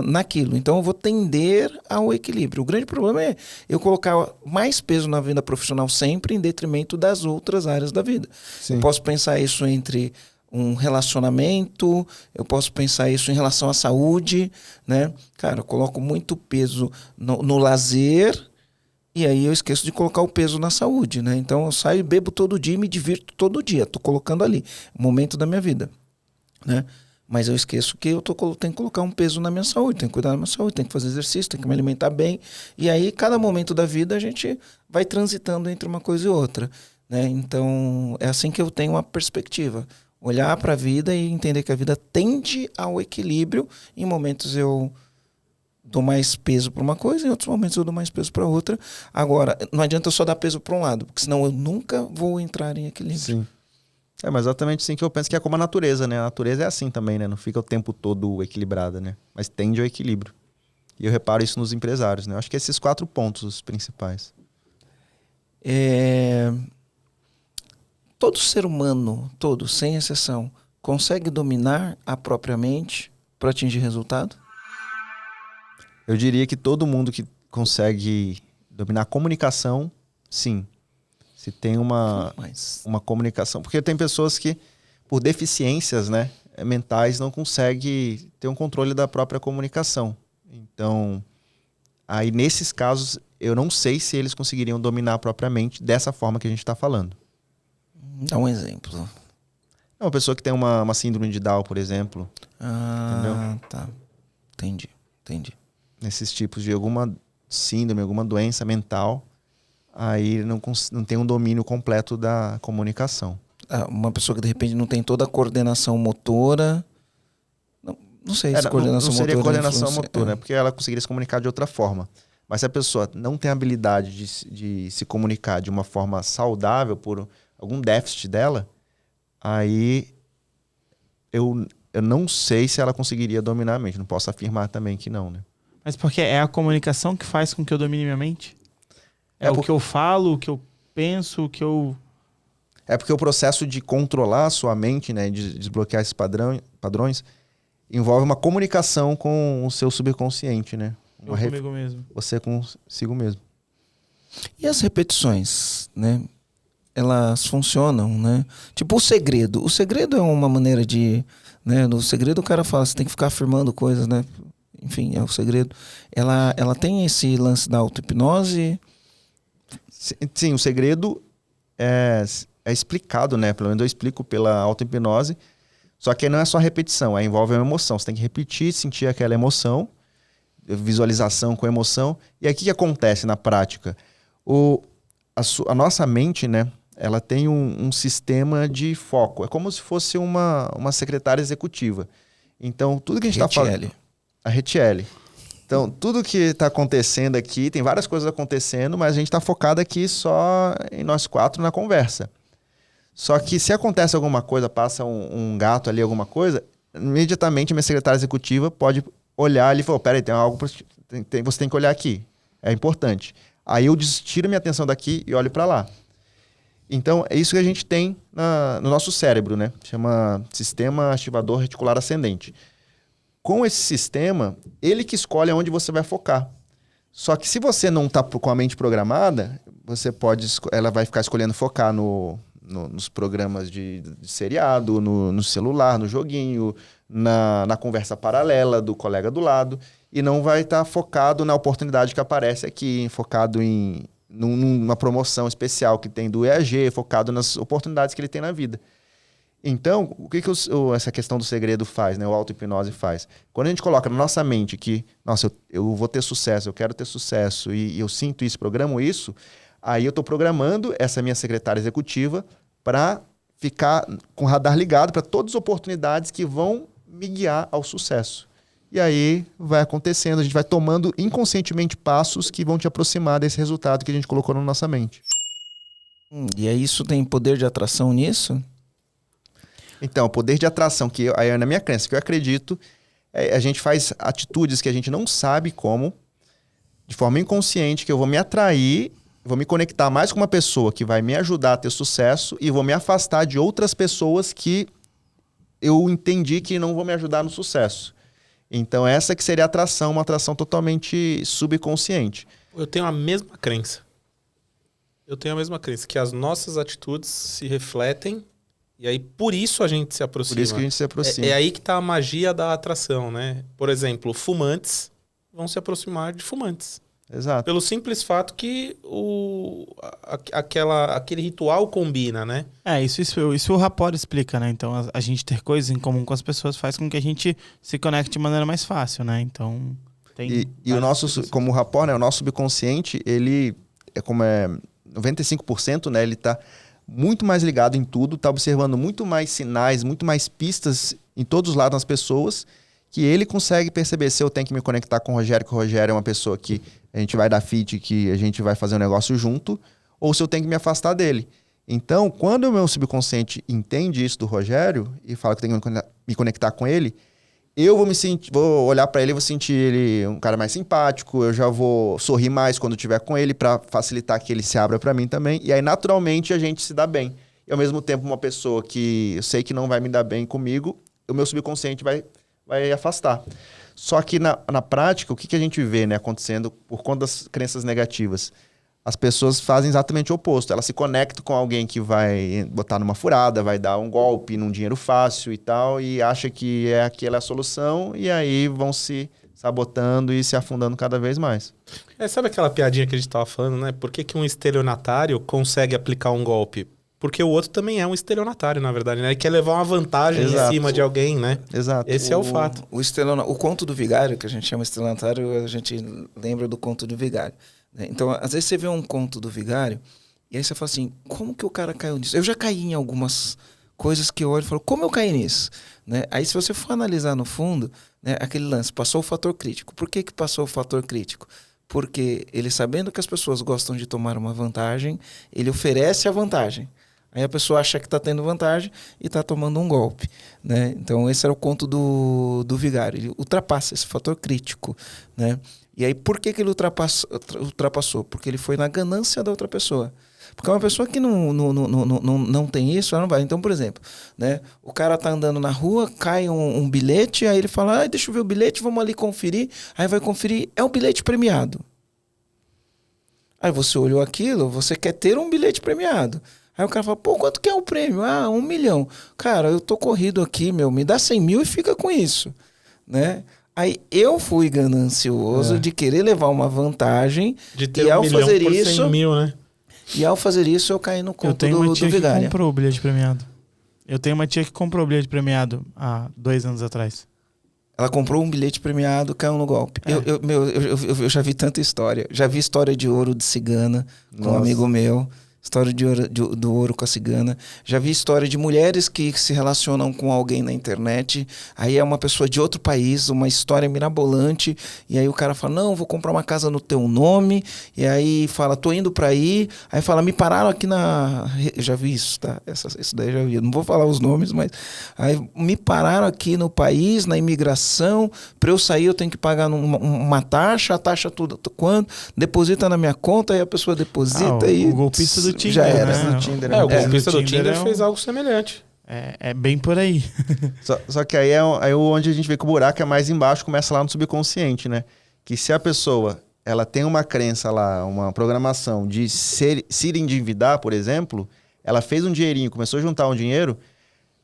C: naquilo. Então eu vou tender ao equilíbrio. O grande problema é eu colocar mais peso na vida profissional sempre em detrimento das outras áreas da vida.
A: Sim.
C: Eu posso pensar isso entre um relacionamento, eu posso pensar isso em relação à saúde, né? Cara, eu coloco muito peso no lazer e aí eu esqueço de colocar o peso na saúde, né? Então eu saio e bebo todo dia e me divirto todo dia. Tô colocando ali, momento da minha vida, né? Mas eu esqueço que eu tenho que colocar um peso na minha saúde, tenho que cuidar da minha saúde, tenho que fazer exercício, tenho que me alimentar bem. E aí, cada momento da vida, a gente vai transitando entre uma coisa e outra, né? Então, é assim que eu tenho uma perspectiva. Olhar para a vida e entender que a vida tende ao equilíbrio. Em momentos eu dou mais peso para uma coisa, em outros momentos eu dou mais peso para outra. Agora, não adianta eu só dar peso para um lado, porque senão eu nunca vou entrar em equilíbrio.
A: Sim. Mas exatamente assim que eu penso que é como a natureza, né? A natureza é assim também, né? Não fica o tempo todo equilibrada, né? Mas tende ao equilíbrio. E eu reparo isso nos empresários, né? Eu acho que esses 4 pontos os principais.
C: Todo ser humano, todo, sem exceção, consegue dominar a própria mente para atingir resultado?
A: Eu diria que todo mundo que consegue dominar a comunicação, sim. Se tem uma comunicação... Porque tem pessoas que, por deficiências, né, mentais, não conseguem ter um controle da própria comunicação. Então, aí nesses casos, eu não sei se eles conseguiriam dominar propriamente dessa forma que a gente está falando.
C: Dá um exemplo.
A: É uma pessoa que tem uma síndrome de Down, por exemplo. Entendeu?
C: Tá. Entendi.
A: Nesses tipos de alguma síndrome, alguma doença mental, aí não tem um domínio completo da comunicação.
C: Uma pessoa que de repente não tem toda a coordenação motora. Não sei se coordenação
A: não seria
C: motora
A: coordenação motora, né? Porque ela conseguiria se comunicar de outra forma. Mas se a pessoa não tem a habilidade de se comunicar de uma forma saudável por algum déficit dela, aí eu não sei se ela conseguiria dominar a mente. Não posso afirmar também que não, né?
B: Mas porque é a comunicação que faz com que eu domine minha mente? O que eu falo, o que eu penso, o que eu...
A: É porque o processo de controlar a sua mente, né, de desbloquear esses padrões, envolve uma comunicação com o seu subconsciente, né?
B: comigo mesmo.
A: Você consigo mesmo.
C: E as repetições, né? Elas funcionam, né? Tipo o segredo. O segredo é uma maneira de... né? No segredo o cara fala, você tem que ficar afirmando coisas, né? Enfim, é o segredo. Ela tem esse lance da auto-hipnose...
A: Sim, o segredo é explicado, né? Pelo menos eu explico pela auto-hipnose. Só que não é só repetição, aí envolve uma emoção. Você tem que repetir, sentir aquela emoção, visualização com emoção. E aí o que acontece na prática? A nossa mente, né? Ela tem um sistema de foco. É como se fosse uma secretária executiva. Então, tudo que a gente está falando... A Retiele. Então, tudo que está acontecendo aqui, tem várias coisas acontecendo, mas a gente está focado aqui só em nós 4 na conversa. Só que se acontece alguma coisa, passa um gato ali, alguma coisa, imediatamente a minha secretária executiva pode olhar ali e falar, peraí, tem algo, você tem que olhar aqui, é importante. Aí eu tiro minha atenção daqui e olho para lá. Então, é isso que a gente tem no nosso cérebro, né? Chama Sistema Ativador Reticular Ascendente. Com esse sistema, ele que escolhe aonde você vai focar. Só que se você não está com a mente programada, ela vai ficar escolhendo focar nos programas de seriado, no celular, no joguinho, na conversa paralela do colega do lado, e não vai estar focado na oportunidade que aparece aqui, focado numa promoção especial que tem do EAG, focado nas oportunidades que ele tem na vida. Então, o que essa questão do segredo faz, né? O auto-hipnose faz? Quando a gente coloca na nossa mente que, nossa, eu vou ter sucesso, eu quero ter sucesso, e eu sinto isso, programo isso, aí eu estou programando essa minha secretária executiva para ficar com o radar ligado para todas as oportunidades que vão me guiar ao sucesso. E aí vai acontecendo, a gente vai tomando inconscientemente passos que vão te aproximar desse resultado que a gente colocou na nossa mente.
C: E aí isso tem poder de atração nisso?
A: Então, o poder de atração, que aí é na minha crença, que eu acredito, a gente faz atitudes que a gente não sabe como, de forma inconsciente, que eu vou me atrair, vou me conectar mais com uma pessoa que vai me ajudar a ter sucesso e vou me afastar de outras pessoas que eu entendi que não vão me ajudar no sucesso. Então, essa que seria a atração, uma atração totalmente subconsciente.
D: Eu tenho a mesma crença. Que as nossas atitudes se refletem e aí por isso a gente se aproxima.
A: Por isso que a gente se aproxima.
D: É aí que tá a magia da atração, né? Por exemplo, fumantes vão se aproximar de fumantes.
A: Exato.
D: Pelo simples fato que aquele ritual combina, né?
B: Isso o rapport explica, né? Então, a gente ter coisas em comum com as pessoas faz com que a gente se conecte de maneira mais fácil, né? Então, tem...
A: E o nosso, como o rapport, né? O nosso subconsciente, ele é como 95%, né? Ele tá muito mais ligado em tudo, tá observando muito mais sinais, muito mais pistas em todos os lados das pessoas, que ele consegue perceber se eu tenho que me conectar com o Rogério, que o Rogério é uma pessoa que a gente vai dar fit, que a gente vai fazer um negócio junto, ou se eu tenho que me afastar dele. Então, quando o meu subconsciente entende isso do Rogério e fala que eu tenho que me conectar com ele, eu vou olhar para ele e vou sentir ele um cara mais simpático, eu já vou sorrir mais quando estiver com ele para facilitar que ele se abra para mim também, e aí naturalmente a gente se dá bem. E ao mesmo tempo uma pessoa que eu sei que não vai me dar bem comigo, o meu subconsciente vai afastar. Só que na prática, o que a gente vê, né, acontecendo por conta das crenças negativas? As pessoas fazem exatamente o oposto. Elas se conectam com alguém que vai botar numa furada, vai dar um golpe num dinheiro fácil e tal, e acha que aquela a solução, e aí vão se sabotando e se afundando cada vez mais.
D: Sabe aquela piadinha que a gente tava falando, né? Por que um estelionatário consegue aplicar um golpe? Porque o outro também é um estelionatário, na verdade, né? Ele quer levar uma vantagem em cima de alguém, né?
A: Exato.
D: Esse é o fato.
C: O conto do vigário, que a gente chama estelionatário, a gente lembra do conto do vigário. Né? Então, às vezes você vê um conto do vigário e aí você fala assim, como que o cara caiu nisso? Eu já caí em algumas coisas que eu olho e falo, como eu caí nisso? Né? Aí se você for analisar no fundo, né, aquele lance, passou o fator crítico. Por que passou o fator crítico? Porque ele, sabendo que as pessoas gostam de tomar uma vantagem, ele oferece a vantagem. Aí a pessoa acha que está tendo vantagem e está tomando um golpe. Né? Então, esse era o conto do vigário. Ele ultrapassa esse fator crítico. Né? E aí, por que ele ultrapassou? Porque ele foi na ganância da outra pessoa. Porque uma pessoa que não tem isso, ela não vai. Então, por exemplo, né? O cara está andando na rua, cai um bilhete, aí ele fala, deixa eu ver o bilhete, vamos ali conferir. Aí vai conferir, é um bilhete premiado. Aí você olhou aquilo, você quer ter um bilhete premiado. Aí o cara fala, quanto que é o prêmio? 1 milhão. Cara, eu tô corrido aqui, me dá 100 mil e fica com isso. Né? Aí eu fui ganancioso de querer levar uma vantagem.
D: De ter e ao fazer por 100
C: isso,
D: mil, né?
C: E ao fazer isso, eu caí no conto do vigário.
B: Eu tenho uma tia que comprou o bilhete premiado. Eu tenho uma tia que comprou o bilhete premiado há 2 anos atrás.
C: Ela comprou um bilhete premiado, caiu no golpe. Eu já vi tanta história. Já vi história de ouro de cigana com um amigo meu. História do ouro com a cigana. Já vi história de mulheres que se relacionam com alguém na internet. Aí é uma pessoa de outro país, uma história mirabolante. E aí o cara fala, não, vou comprar uma casa no teu nome. E aí fala, tô indo pra aí. Aí fala, me pararam aqui na... Eu já vi isso, tá? Isso daí eu já vi. Não vou falar os nomes, mas... Aí me pararam aqui no país, na imigração. Pra eu sair eu tenho que pagar uma taxa. A taxa tudo quanto? Deposita na minha conta. Aí a pessoa deposita e...
B: O golpista do Tinder,
C: já era.
B: né?
A: Do Tinder,
D: o golpista do Tinder fez algo semelhante.
B: É bem por aí.
A: Só que aí é onde a gente vê que o buraco é mais embaixo, começa lá no subconsciente, né? Que se a pessoa ela tem uma crença lá, uma programação de se endividar, por exemplo, ela fez um dinheirinho, começou a juntar um dinheiro,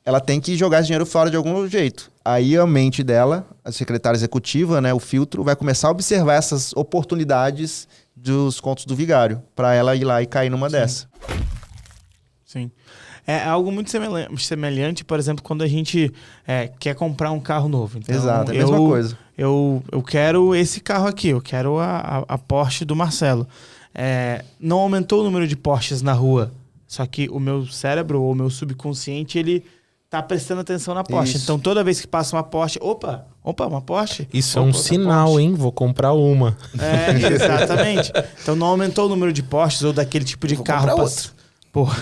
A: ela tem que jogar esse dinheiro fora de algum jeito. Aí a mente dela, a secretária executiva, né, o filtro, vai começar a observar essas oportunidades dos contos do vigário, para ela ir lá e cair numa dessa.
B: Sim. É algo muito semelhante, por exemplo, quando a gente quer comprar um carro novo. Então,
A: exato, é a mesma coisa.
B: Eu quero esse carro aqui, eu quero a Porsche do Marcelo. Não aumentou o número de Porsches na rua, só que o meu cérebro ou o meu subconsciente, ele tá prestando atenção na Porsche.
A: Isso.
B: Então toda vez que passa uma Porsche, opa, uma Porsche.
D: Isso é
B: Opa,
D: um
B: outra
D: sinal,
B: Porsche.
D: hein? Vou comprar uma.
B: É, exatamente. Então não aumentou o número de Porsches ou daquele tipo de
C: Vou
B: carro.
C: comprar
B: Porra.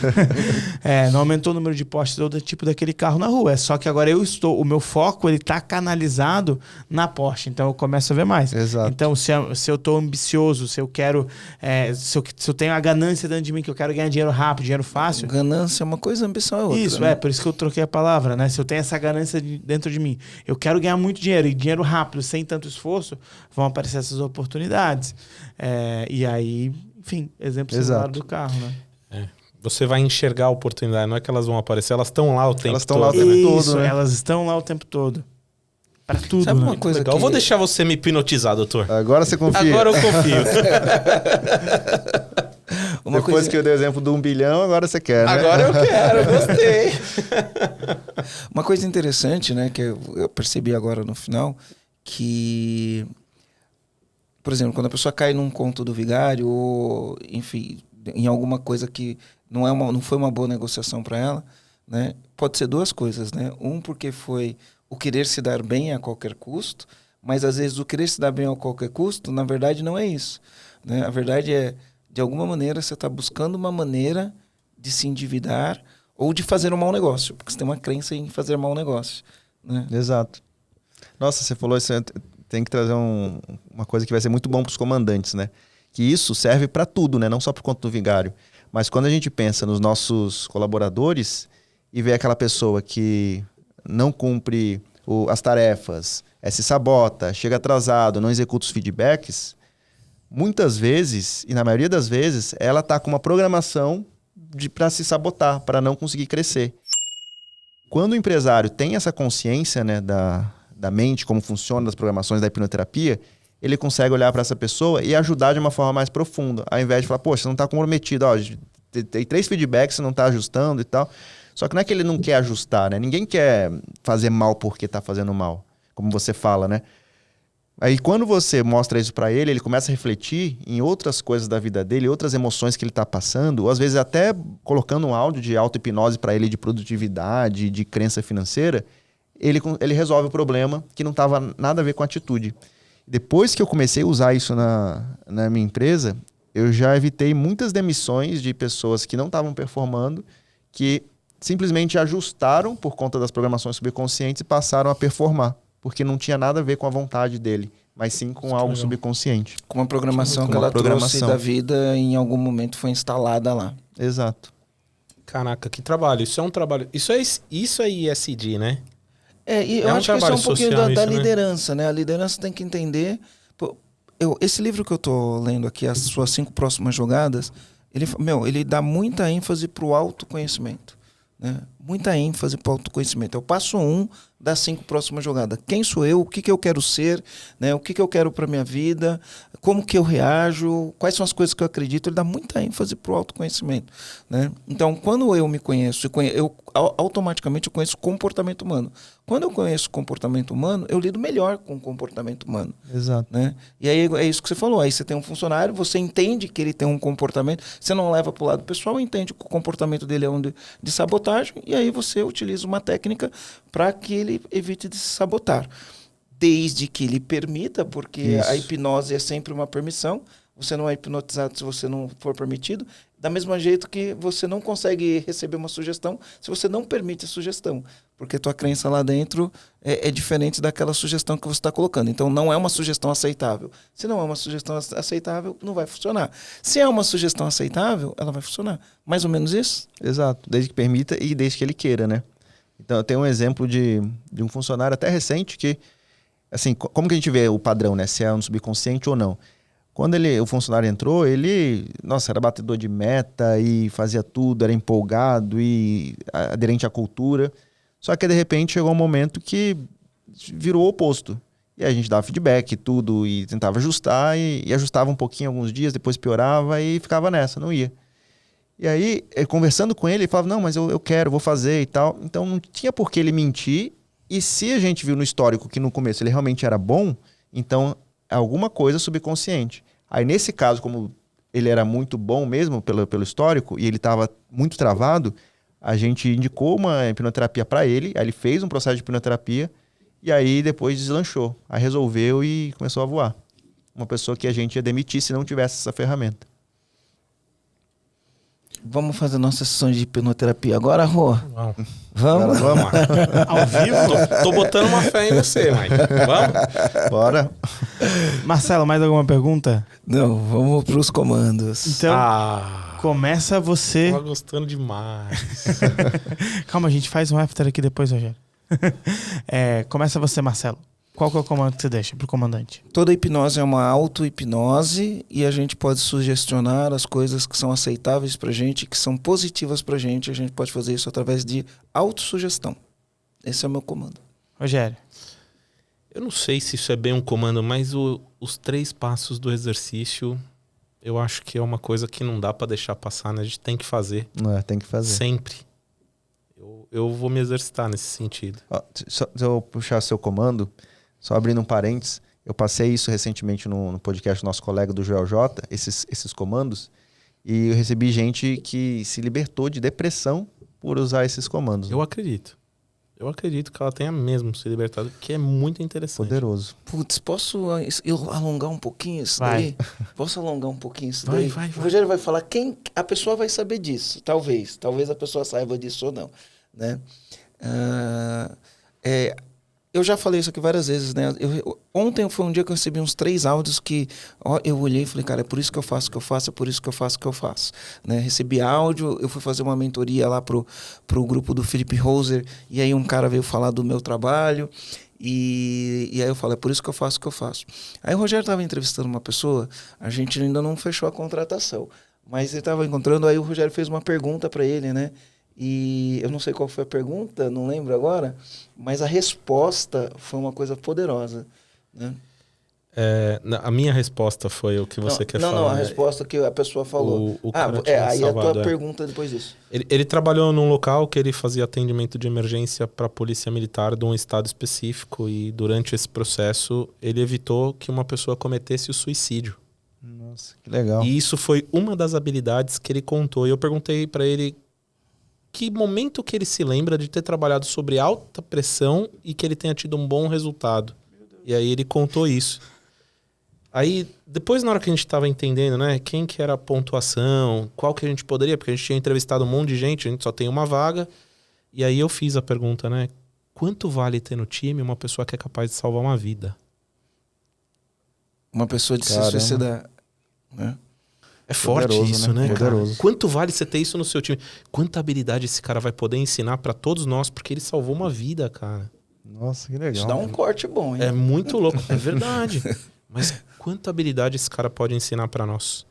B: Não aumentou o número de Porsches ou do tipo daquele carro na rua. É só que agora o meu foco, ele tá canalizado na Porsche. Então eu começo a ver mais.
A: Exato.
B: Então se eu tô ambicioso, se eu quero, se eu tenho a ganância dentro de mim, que eu quero ganhar dinheiro rápido, dinheiro fácil.
C: Ganância é uma coisa, ambição é outra.
B: Isso,
C: né?
B: por isso que eu troquei a palavra, né? Se eu tenho essa ganância dentro de mim, eu quero ganhar muito dinheiro e dinheiro rápido, sem tanto esforço, vão aparecer essas oportunidades. E aí, enfim, exemplo
A: Exato.
B: celular do carro, né?
D: Você vai enxergar a oportunidade, não é que elas vão aparecer, elas estão lá o tempo
A: Elas estão
D: todo.
A: lá o tempo todo,
B: Isso,
A: né?
B: elas estão lá o tempo todo. Pra tudo,
C: Sabe
B: né?
C: uma coisa
D: Legal.
C: que...
D: Vou deixar você me hipnotizar, doutor.
A: Agora você confia.
D: Agora eu confio.
C: Uma
A: Depois
C: coisa...
A: que eu dei o exemplo do 1 bilhão, agora você quer, né?
D: Agora eu quero, gostei.
C: Uma coisa interessante, né, que eu percebi agora no final, que, por exemplo, quando a pessoa cai num conto do vigário, ou, enfim, em alguma coisa que não foi uma boa negociação para ela, né, pode ser duas coisas, né? Porque foi o querer se dar bem a qualquer custo, mas às vezes o querer se dar bem a qualquer custo, na verdade, não é isso, né? A verdade é, de alguma maneira, você está buscando uma maneira de se endividar ou de fazer um mau negócio, porque você tem uma crença em fazer mau negócio, né?
A: Exato. Nossa, você falou isso, tem que trazer uma coisa que vai ser muito bom para os comandantes, né? Que isso serve para tudo, né? Não só para conta do vigário. Mas quando a gente pensa nos nossos colaboradores e vê aquela pessoa que não cumpre as tarefas, se sabota, chega atrasado, não executa os feedbacks, muitas vezes, e na maioria das vezes, ela está com uma programação para se sabotar, para não conseguir crescer. Quando o empresário tem essa consciência, né, da mente, como funciona as programações da hipnoterapia, ele consegue olhar para essa pessoa e ajudar de uma forma mais profunda, ao invés de falar, poxa, você não está comprometido, ó, tem 3 feedbacks, você não está ajustando e tal. Só que não é que ele não quer ajustar, né? Ninguém quer fazer mal porque está fazendo mal, como você fala, né? Aí quando você mostra isso para ele, ele começa a refletir em outras coisas da vida dele, outras emoções que ele está passando, ou às vezes até colocando um áudio de auto-hipnose para ele de produtividade, de crença financeira, ele resolve o problema que não estava nada a ver com a atitude. Depois que eu comecei a usar isso na minha empresa, eu já evitei muitas demissões de pessoas que não estavam performando, que simplesmente ajustaram por conta das programações subconscientes e passaram a performar, porque não tinha nada a ver com a vontade dele, mas sim com algo subconsciente.
C: Com uma programação
A: Com
C: que
A: uma
C: ela trouxe
A: programação.
C: da vida, em algum momento foi instalada lá.
A: Exato.
D: Caraca, que trabalho. Isso é um trabalho. Isso é ISD, né?
C: E eu
D: É um
C: acho que isso é
D: trabalho
C: um pouquinho
D: social
C: da
D: isso, né?
C: liderança, né? A liderança tem que entender... Esse livro que eu tô lendo aqui, As Suas 5 Próximas Jogadas, ele dá muita ênfase para o autoconhecimento. Né? Muita ênfase para o autoconhecimento. É o passo 1 das 5 próximas jogadas. Quem sou eu? O que eu quero ser? Né? O que eu quero para minha vida? Como que eu reajo? Quais são as coisas que eu acredito? Ele dá muita ênfase para o autoconhecimento. Né? Então, quando eu me conheço, automaticamente eu conheço o comportamento humano. Quando eu conheço o comportamento humano, eu lido melhor com o comportamento humano.
A: Exato.
C: Né? E aí é isso que você falou. Aí você tem um funcionário, você entende que ele tem um comportamento, você não leva para o lado pessoal, entende que o comportamento dele é um de sabotagem, e aí você utiliza uma técnica para que ele evite de se sabotar. Desde que ele permita, porque
A: Isso.
C: a hipnose é sempre uma permissão. Você não é hipnotizado se você não for permitido. Da mesma jeito que você não consegue receber uma sugestão se você não permite a sugestão. Porque tua crença lá dentro é diferente daquela sugestão que você está colocando. Então, não é uma sugestão aceitável. Se não é uma sugestão aceitável, não vai funcionar. Se é uma sugestão aceitável, ela vai funcionar. Mais ou menos isso?
A: Exato. Desde que permita e desde que ele queira, né? Então, eu tenho um exemplo de um funcionário até recente que, assim, como que a gente vê o padrão, né? Se é um subconsciente ou não. Quando o funcionário entrou, ele, nossa, era batedor de meta e fazia tudo, era empolgado e aderente à cultura. Só que, de repente, chegou um momento que virou o oposto. E aí a gente dava feedback, tudo, e tentava ajustar, e ajustava um pouquinho alguns dias, depois piorava e ficava nessa, não ia. E aí, conversando com ele, ele falava, não, mas eu quero, vou fazer e tal. Então, não tinha por que ele mentir. E se a gente viu no histórico que no começo ele realmente era bom, então alguma coisa subconsciente. Aí, nesse caso, como ele era muito bom mesmo pelo histórico e ele estava muito travado, A gente indicou uma hipnoterapia para ele, aí ele fez um processo de hipnoterapia e aí depois deslanchou. Aí resolveu e começou a voar. Uma pessoa que a gente ia demitir se não tivesse essa ferramenta.
C: Vamos fazer nossa sessão de hipnoterapia agora, Rô?
D: Vamos?
C: Vamos?
D: Vamos lá. Ao vivo? Tô botando uma fé em você, Mike. Vamos?
A: Bora.
B: Marcelo, mais alguma pergunta?
C: Não, vamos pros comandos.
B: Então, começa você.
D: Tava gostando demais.
B: Calma, a gente faz um after aqui depois, Rogério. Começa você, Marcelo. Qual que é o comando que você deixa pro comandante?
C: Toda hipnose é uma auto-hipnose e a gente pode sugestionar as coisas que são aceitáveis pra gente, que são positivas pra gente. A gente pode fazer isso através de autossugestão. Esse é o meu comando.
B: Rogério.
D: Eu não sei se isso é bem um comando, mas os 3 passos do exercício, eu acho que é uma coisa que não dá pra deixar passar, né? A gente tem que fazer.
A: Tem que fazer.
D: Sempre. Eu vou me exercitar nesse sentido.
A: Se eu puxar seu comando, só abrindo um parênteses, eu passei isso recentemente no podcast do nosso colega do Joel J, esses comandos, e eu recebi gente que se libertou de depressão por usar esses comandos.
D: Eu acredito. Eu acredito que ela tenha mesmo se libertado, que é muito interessante.
A: Poderoso.
C: Putz, posso eu alongar um pouquinho isso daí? Posso alongar um pouquinho isso daí?
D: Vai.
C: O Rogério vai falar, a pessoa vai saber disso, talvez. Talvez a pessoa saiba disso ou não, né? Eu já falei isso aqui várias vezes, né? Ontem foi um dia que eu recebi uns 3 áudios que eu olhei e falei, cara, é por isso que eu faço o que eu faço, é por isso que eu faço o que eu faço. Né? Recebi áudio, eu fui fazer uma mentoria lá pro grupo do Philip Roser, e aí um cara veio falar do meu trabalho, e aí eu falei, é por isso que eu faço o que eu faço. Aí o Rogério estava entrevistando uma pessoa, a gente ainda não fechou a contratação, mas ele estava encontrando, aí o Rogério fez uma pergunta para ele, né? E eu não sei qual foi a pergunta, não lembro agora, mas a resposta foi uma coisa poderosa, né?
D: A minha resposta foi o que você quer falar.
C: Não, a resposta que a pessoa falou. Aí a tua pergunta depois disso.
D: Ele trabalhou num local que ele fazia atendimento de emergência para a polícia militar de um estado específico e durante esse processo ele evitou que uma pessoa cometesse o suicídio.
A: Nossa, que legal.
D: E isso foi uma das habilidades que ele contou. E eu perguntei para ele que momento que ele se lembra de ter trabalhado sobre alta pressão e que ele tenha tido um bom resultado. E aí ele contou isso. Aí, depois na hora que a gente estava entendendo, né, quem que era a pontuação, qual que a gente poderia, porque a gente tinha entrevistado um monte de gente, a gente só tem uma vaga. E aí eu fiz a pergunta, né, quanto vale ter no time uma pessoa que é capaz de salvar uma vida?
C: Uma pessoa de se suicidar, né?
D: É forte
A: poderoso,
D: isso, né, cara?
A: Poderoso.
D: Quanto vale você ter isso no seu time? Quanta habilidade esse cara vai poder ensinar pra todos nós, porque ele salvou uma vida, cara.
A: Nossa, que legal.
C: Isso dá um corte bom, hein?
D: É muito louco, é verdade. Mas quanta habilidade esse cara pode ensinar pra nós?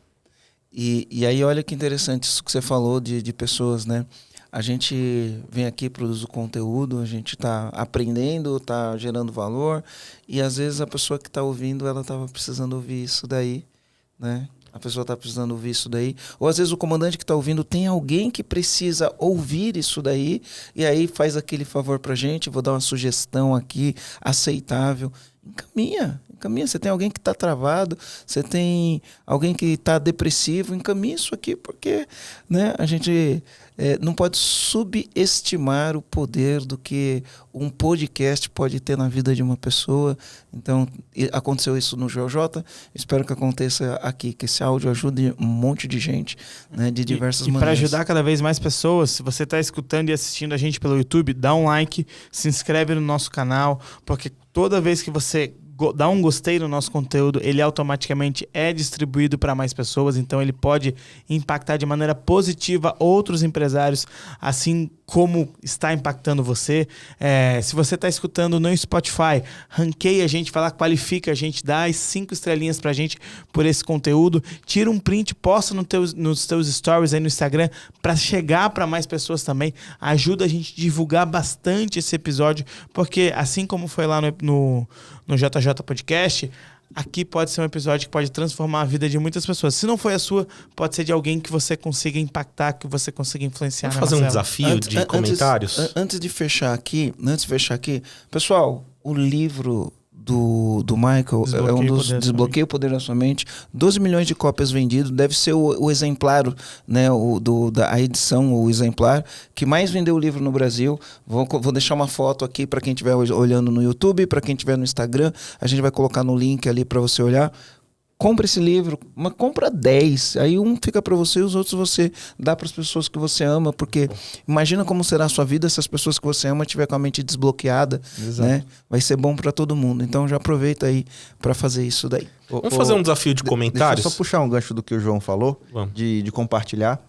C: E aí olha que interessante isso que você falou de pessoas, né? A gente vem aqui, produz o conteúdo, a gente está aprendendo, está gerando valor, e às vezes a pessoa que está ouvindo, ela estava precisando ouvir isso daí, né? A pessoa está precisando ouvir isso daí. Ou às vezes o comandante que está ouvindo tem alguém que precisa ouvir isso daí, e aí faz aquele favor pra gente, vou dar uma sugestão aqui, aceitável. Encaminha. Você tem alguém que está travado, você tem alguém que está depressivo, encaminha isso aqui, porque, né, a gente não pode subestimar o poder do que um podcast pode ter na vida de uma pessoa. Então, aconteceu isso no GeoJ, espero que aconteça aqui, que esse áudio ajude um monte de gente, né, de diversas maneiras.
B: E para ajudar cada vez mais pessoas, se você está escutando e assistindo a gente pelo YouTube, dá um like, se inscreve no nosso canal, porque toda vez que você dá um gostei no nosso conteúdo, ele automaticamente é distribuído para mais pessoas, então ele pode impactar de maneira positiva outros empresários, assim como está impactando você. Se você está escutando no Spotify, ranqueia a gente, vai lá, qualifica a gente, dá as 5 estrelinhas pra gente por esse conteúdo, tira um print, posta nos teus stories aí no Instagram para chegar para mais pessoas também. Ajuda a gente a divulgar bastante esse episódio, porque assim como foi lá no JJ Podcast, aqui pode ser um episódio que pode transformar a vida de muitas pessoas. Se não foi a sua, pode ser de alguém que você consiga impactar, que você consiga influenciar.
D: Vamos fazer um desafio de comentários?
C: Antes de fechar aqui, pessoal, o livro do Michael é um dos Desbloqueia o Poder da Sua Mente. 12 milhões de cópias vendidas. Deve ser o exemplar, né? A edição, o exemplar que mais vendeu o livro no Brasil. Vou deixar uma foto aqui para quem estiver olhando no YouTube, para quem estiver no Instagram. A gente vai colocar no link ali para você olhar. Compra esse livro, mas compra 10. Aí um fica para você e os outros você dá para as pessoas que você ama, porque imagina como será a sua vida se as pessoas que você ama tiver com a mente desbloqueada, né? Vai ser bom para todo mundo. Então já aproveita aí para fazer isso daí.
D: Vamos fazer um desafio de comentários?
A: Deixa eu só puxar um gancho do que o João falou, de compartilhar.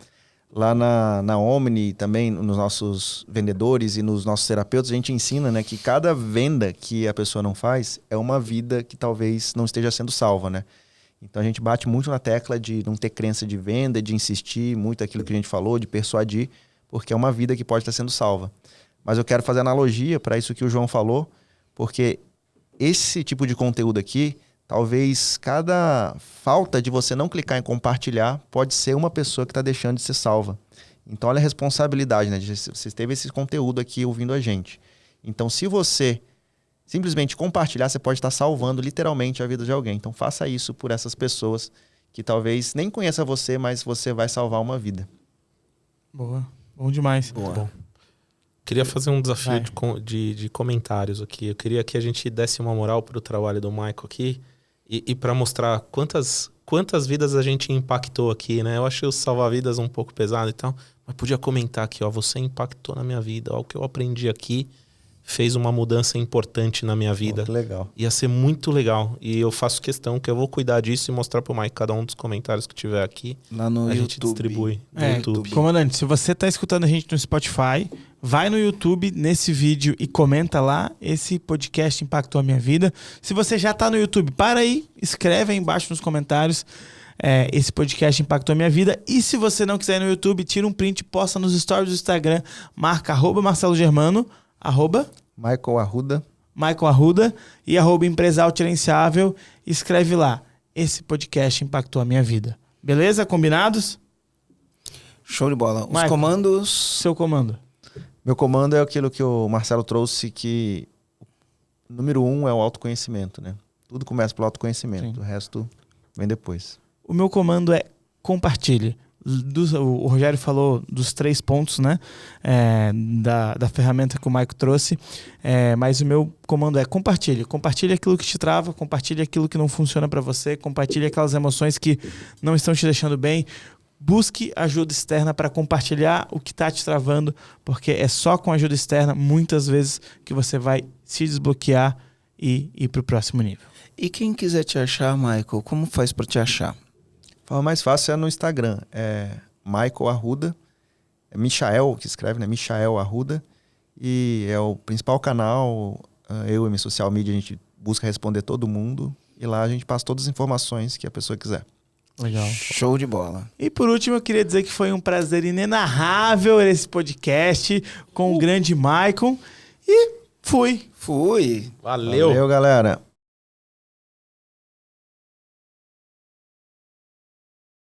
A: Lá na Omni também, nos nossos vendedores e nos nossos terapeutas, a gente ensina, né, que cada venda que a pessoa não faz é uma vida que talvez não esteja sendo salva, né? Então a gente bate muito na tecla de não ter crença de venda, de insistir muito aquilo que a gente falou, de persuadir, porque é uma vida que pode estar sendo salva. Mas eu quero fazer analogia para isso que o João falou, porque esse tipo de conteúdo aqui, talvez cada falta de você não clicar em compartilhar pode ser uma pessoa que está deixando de ser salva. Então olha a responsabilidade, né? Você teve esse conteúdo aqui ouvindo a gente. Então se você simplesmente compartilhar, você pode estar salvando literalmente a vida de alguém. Então faça isso por essas pessoas que talvez nem conheçam você, mas você vai salvar uma vida.
B: Boa. Bom demais.
C: Boa.
D: Bom. Queria fazer um desafio de comentários aqui. Eu queria que a gente desse uma moral para o trabalho do Michael aqui e para mostrar quantas vidas a gente impactou aqui, né? Eu achei o salva-vidas um pouco pesado e tal, mas podia comentar aqui, ó, você impactou na minha vida, ó, o que eu aprendi aqui fez uma mudança importante na minha vida.
A: Que legal.
D: Ia ser muito legal. E eu faço questão que eu vou cuidar disso e mostrar pro Mike cada um dos comentários que tiver aqui.
C: Lá no
D: a
C: YouTube.
D: gente distribui no YouTube.
B: Comandante, se você tá escutando a gente no Spotify, vai no YouTube nesse vídeo e comenta lá. Esse podcast impactou a minha vida. Se você já tá no YouTube, para aí, escreve aí embaixo nos comentários. Esse podcast impactou a minha vida. E se você não quiser ir no YouTube, tira um print, posta nos stories do Instagram, marca @MarceloGermano,
A: Michael
B: Arruda e @Empresa Autogerenciável. Escreve lá. Esse podcast impactou a minha vida. Beleza? Combinados?
C: Show de bola. Os
B: Michael,
C: comandos...
B: Seu comando.
A: Meu comando é aquilo que o Marcelo trouxe, que o número 1 é o autoconhecimento, né? Tudo começa pelo autoconhecimento.
B: Sim.
A: O resto vem depois.
B: O meu comando é compartilhe. O Rogério falou dos 3 pontos, né? Da ferramenta que o Maico trouxe. Mas o meu comando é compartilhe. Compartilhe aquilo que te trava, compartilhe aquilo que não funciona para você, compartilhe aquelas emoções que não estão te deixando bem. Busque ajuda externa para compartilhar o que está te travando, porque é só com ajuda externa, muitas vezes, que você vai se desbloquear e ir para o próximo nível.
C: E quem quiser te achar, Michael, como faz para te achar?
A: A forma mais fácil é no Instagram. É Michael Arruda. É Michael que escreve, né? Michael Arruda. E é o principal canal. Eu e minha social media, a gente busca responder todo mundo. E lá a gente passa todas as informações que a pessoa quiser.
B: Legal.
C: Show de bola.
B: E por último, eu queria dizer que foi um prazer inenarrável esse podcast com o grande Michael. E fui.
C: Fui.
D: Valeu.
A: Valeu, galera.